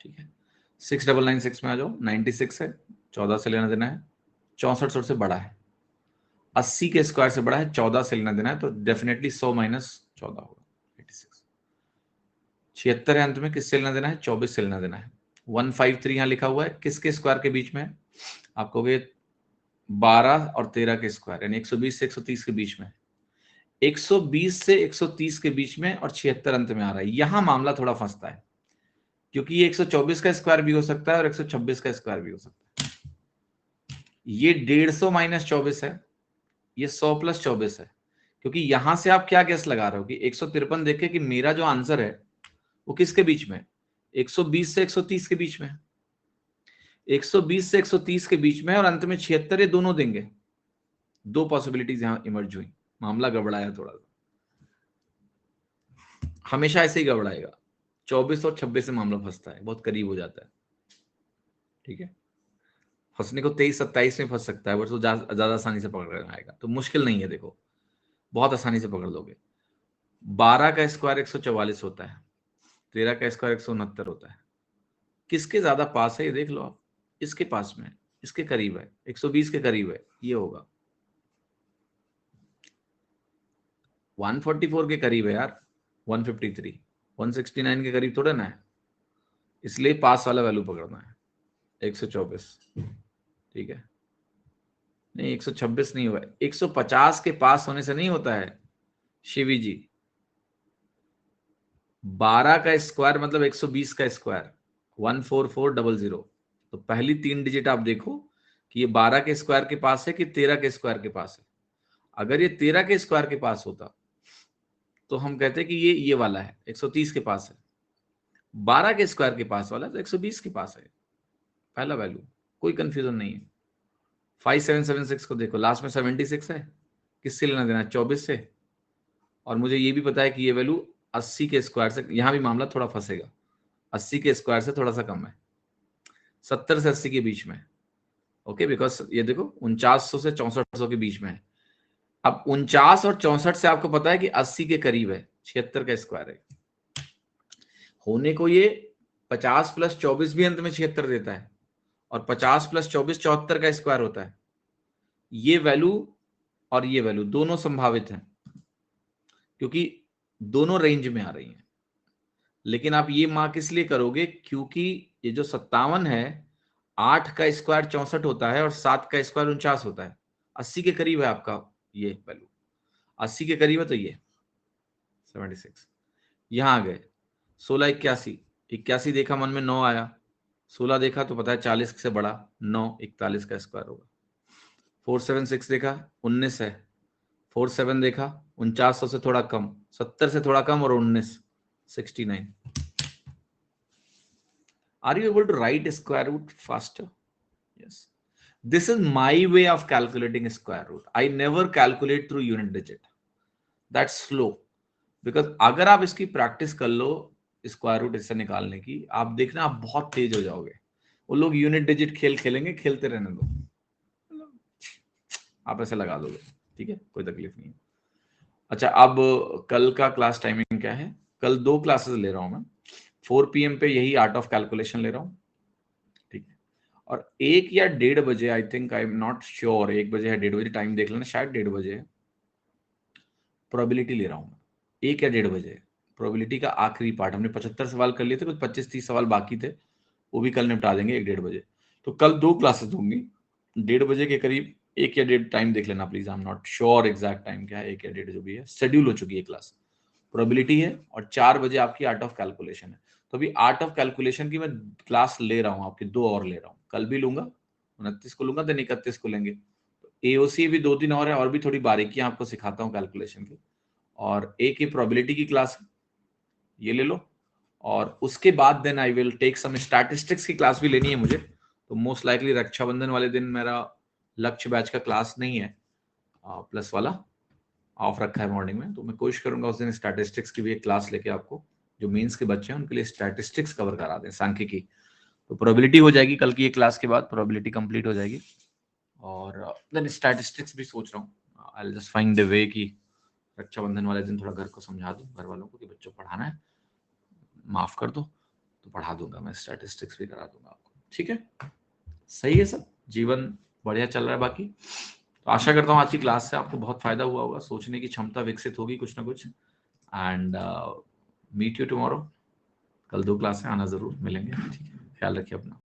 ठीक है, 6996 में आ जाओ, 96 है, 14 से लेना देना है। 64 से बड़ा है, 80 के स्क्वायर से बड़ा है, 14 से लेना देना है, तो डेफिनेटली 100 माइनस 14 होगा, 86। 76 है, अंत में किससे लेना देना है? 24 से लेना देना है। 153 यहाँ लिखा हुआ है, किसके स्क्वायर के बीच में है? आप कहोगे 12 और 13 के स्क्वायर, यानी 120 से 130 के बीच में। 120 से 130 के बीच में और 76 अंत में आ रहा है। यहां मामला थोड़ा फंसता है, क्योंकि ये 124 का स्क्वायर भी हो सकता है और 126 का स्क्वायर भी हो सकता है। ये 150 माइनस 24 है, ये 100 प्लस 24 है। क्योंकि यहां से आप क्या गेस लगा रहे हो कि 153 देखे कि मेरा जो आंसर है वो किसके बीच में, 120 से 130 के बीच में, 120 से 130 के बीच में और अंत में 76, ये दोनों देंगे। दो पॉसिबिलिटीज यहां इमर्ज हुई, मामला गड़बड़ाया थोड़ा सा। हमेशा ऐसे ही गड़बड़ाएगा, 24 और 26 से मामला फंसता है, बहुत करीब हो जाता है। ठीक है, फंसने को 23-27 में फंस सकता है, बट तो ज्यादा आसानी से पकड़ में आएगा। तो मुश्किल नहीं है, देखो बहुत आसानी से पकड़ लोगे। 12 का स्क्वायर 144 होता है, 13 का स्क्वायर 169 होता है। किसके ज्यादा पास है ये देख लो आप, इसके पास में, इसके करीब है, 120 के करीब है, ये होगा। 144 के करीब है यार, 153, 169 के करीब थोड़ा ना है, इसलिए पास वाला वैल्यू पकड़ना है, 124। ठीक है, नहीं 126 नहीं हुआ, 150 के पास होने से नहीं होता है शिवी जी। 12 का स्क्वायर मतलब 120 का स्क्वायर, 14400। तो पहली 3 डिजिट आप देखो कि ये 12 के स्क्वायर के पास है कि 13 के स्क्वायर के पास है। अगर ये 13 के स्क्वायर के पास होता तो हम कहते हैं कि ये वाला है, 130 के पास है। 12 के स्क्वायर के पास वाला तो 120 के पास है, पहला वैल्यू, कोई कंफ्यूजन नहीं है। 5776 को देखो, लास्ट में 76 है, किससे लेना देना, 24 से। और मुझे ये भी पता है कि ये वैल्यू 80 के स्क्वायर से, यहां भी मामला थोड़ा फंसेगा, 80 के स्क्वायर से थोड़ा सा कम है, 70 से 80 के बीच में। ओके, बिकॉज ये देखो 4900 से 6400 के बीच में है। अब 49 और 64 से आपको पता है कि 80 के करीब है, 76 का स्क्वायर है। होने को ये 50 प्लस 24 भी अंत में 76 देता है, और 50 प्लस 24 74 का स्क्वायर होता है। ये वैल्यू और ये वैल्यू दोनों संभावित हैं, क्योंकि दोनों रेंज में आ रही हैं। लेकिन आप ये मार्क इसलिए करोगे क्योंकि ये जो 57 है, 8 का स्क्वायर 64 होता है और 7 का स्क्वायर 49 होता है। 80 के करीब है आपका ये वैल्यू, 80 के करीब है, तो ये 76। यहां आ गए 16 81, 81 देखा मन में 9 आया, 16 देखा तो पता है 40 से बड़ा 9, 41 का स्क्वायर होगा। 476 देखा 19 है, 47 देखा 4900 से थोड़ा कम, 70 से थोड़ा कम और 19, 69। Are you able to write square root faster? Yes. This is my way of calculating square root. I never calculate through unit digit. That's slow. Because अगर आप इसकी प्रैक्टिस कर लो स्क्वायर रूट इससे निकालने की, आप देखना आप बहुत तेज हो जाओगे। वो लोग यूनिट डिजिट खेल खेलेंगे, खेलते रहने दो, आप ऐसे लगा दोगे। ठीक है, कोई तकलीफ नहीं है। अच्छा, अब कल का क्लास टाइमिंग क्या है? कल 2 क्लासेस ले रहा हूं मैं, 4 PM पे यही आर्ट ऑफ कैलकुलेशन ले रहा हूं। ठीक है, और 1 या 1:30 बजे, I think, I am not sure, 1 बजे या 1:30 बजे, टाइम देख लेना, शायद 1:30 बजे प्रोबेबिलिटी ले रहा हूं मैं, 1 या 1:30 बजे प्रोबेबिलिटी का आखिरी पार्ट। हमने 75 सवाल कर लिए थे, कुछ 25-30 सवाल बाकी थे, वो भी कल निपटा देंगे 1-1:30 बजे। तो कल 2 क्लासेस होंगी 1:30 बजे के करीब, 1 या 1:30 टाइम देख लेना please, I am not sure exact time क्या है, 1 या 1:30 जो भी है, शेड्यूल हो चुकी है क्लास, प्रोबेबिलिटी है, और 4 बजे आपकी आर्ट ऑफ कैलकुलेशन है। तो अभी आर्ट ऑफ कैलकुलेशन की मैं क्लास ले रहा हूँ आपकी, 2 और ले रहा हूँ, कल भी लूंगा, 29 को लूंगा, देन 31 को लेंगे। एओसी भी 2-3 और है, और भी थोड़ी बारीकियां आपको सिखाता हूँ कैलकुलेशन की। और एक ही प्रोबेबिलिटी की क्लास, ये ले लो, और उसके बाद then I will take some statistics की क्लास भी लेनी है मुझे। तो मोस्ट लाइकली रक्षाबंधन वाले दिन मेरा लक्ष्य बैच का क्लास नहीं है, प्लस वाला ऑफ रखा है मॉर्निंग में, तो मैं कोशिश करूंगा उस दिन स्टैटिस्टिक्स की भी एक क्लास लेके आपको, जो मेंस के बच्चे हैं उनके लिए स्टैटिस्टिक्स कवर करा दें, सांख्यिकी। तो प्रोबेबिलिटी हो जाएगी कल की एक क्लास के बाद, प्रोबेबिलिटी कंप्लीट हो जाएगी, और देन स्टैटिस्टिक्स भी सोच रहा हूँ I will just find the way कि रक्षाबंधन वाले दिन थोड़ा घर को समझा दूं, घर वालों को कि बच्चों पढ़ाना है, माफ कर दो, तो पढ़ा दूंगा मैं, स्टैटिस्टिक्स भी करा दूंगा आपको। ठीक है, सही है सब, जीवन बढ़िया चल रहा है बाकी। तो आशा करता हूँ आज की क्लास से आपको बहुत फायदा हुआ होगा, सोचने की क्षमता विकसित होगी कुछ ना कुछ। एंड मीट यू टुमारो, कल 2 क्लास है, आना जरूर, मिलेंगे। ठीक है। ख्याल रखिए अपना।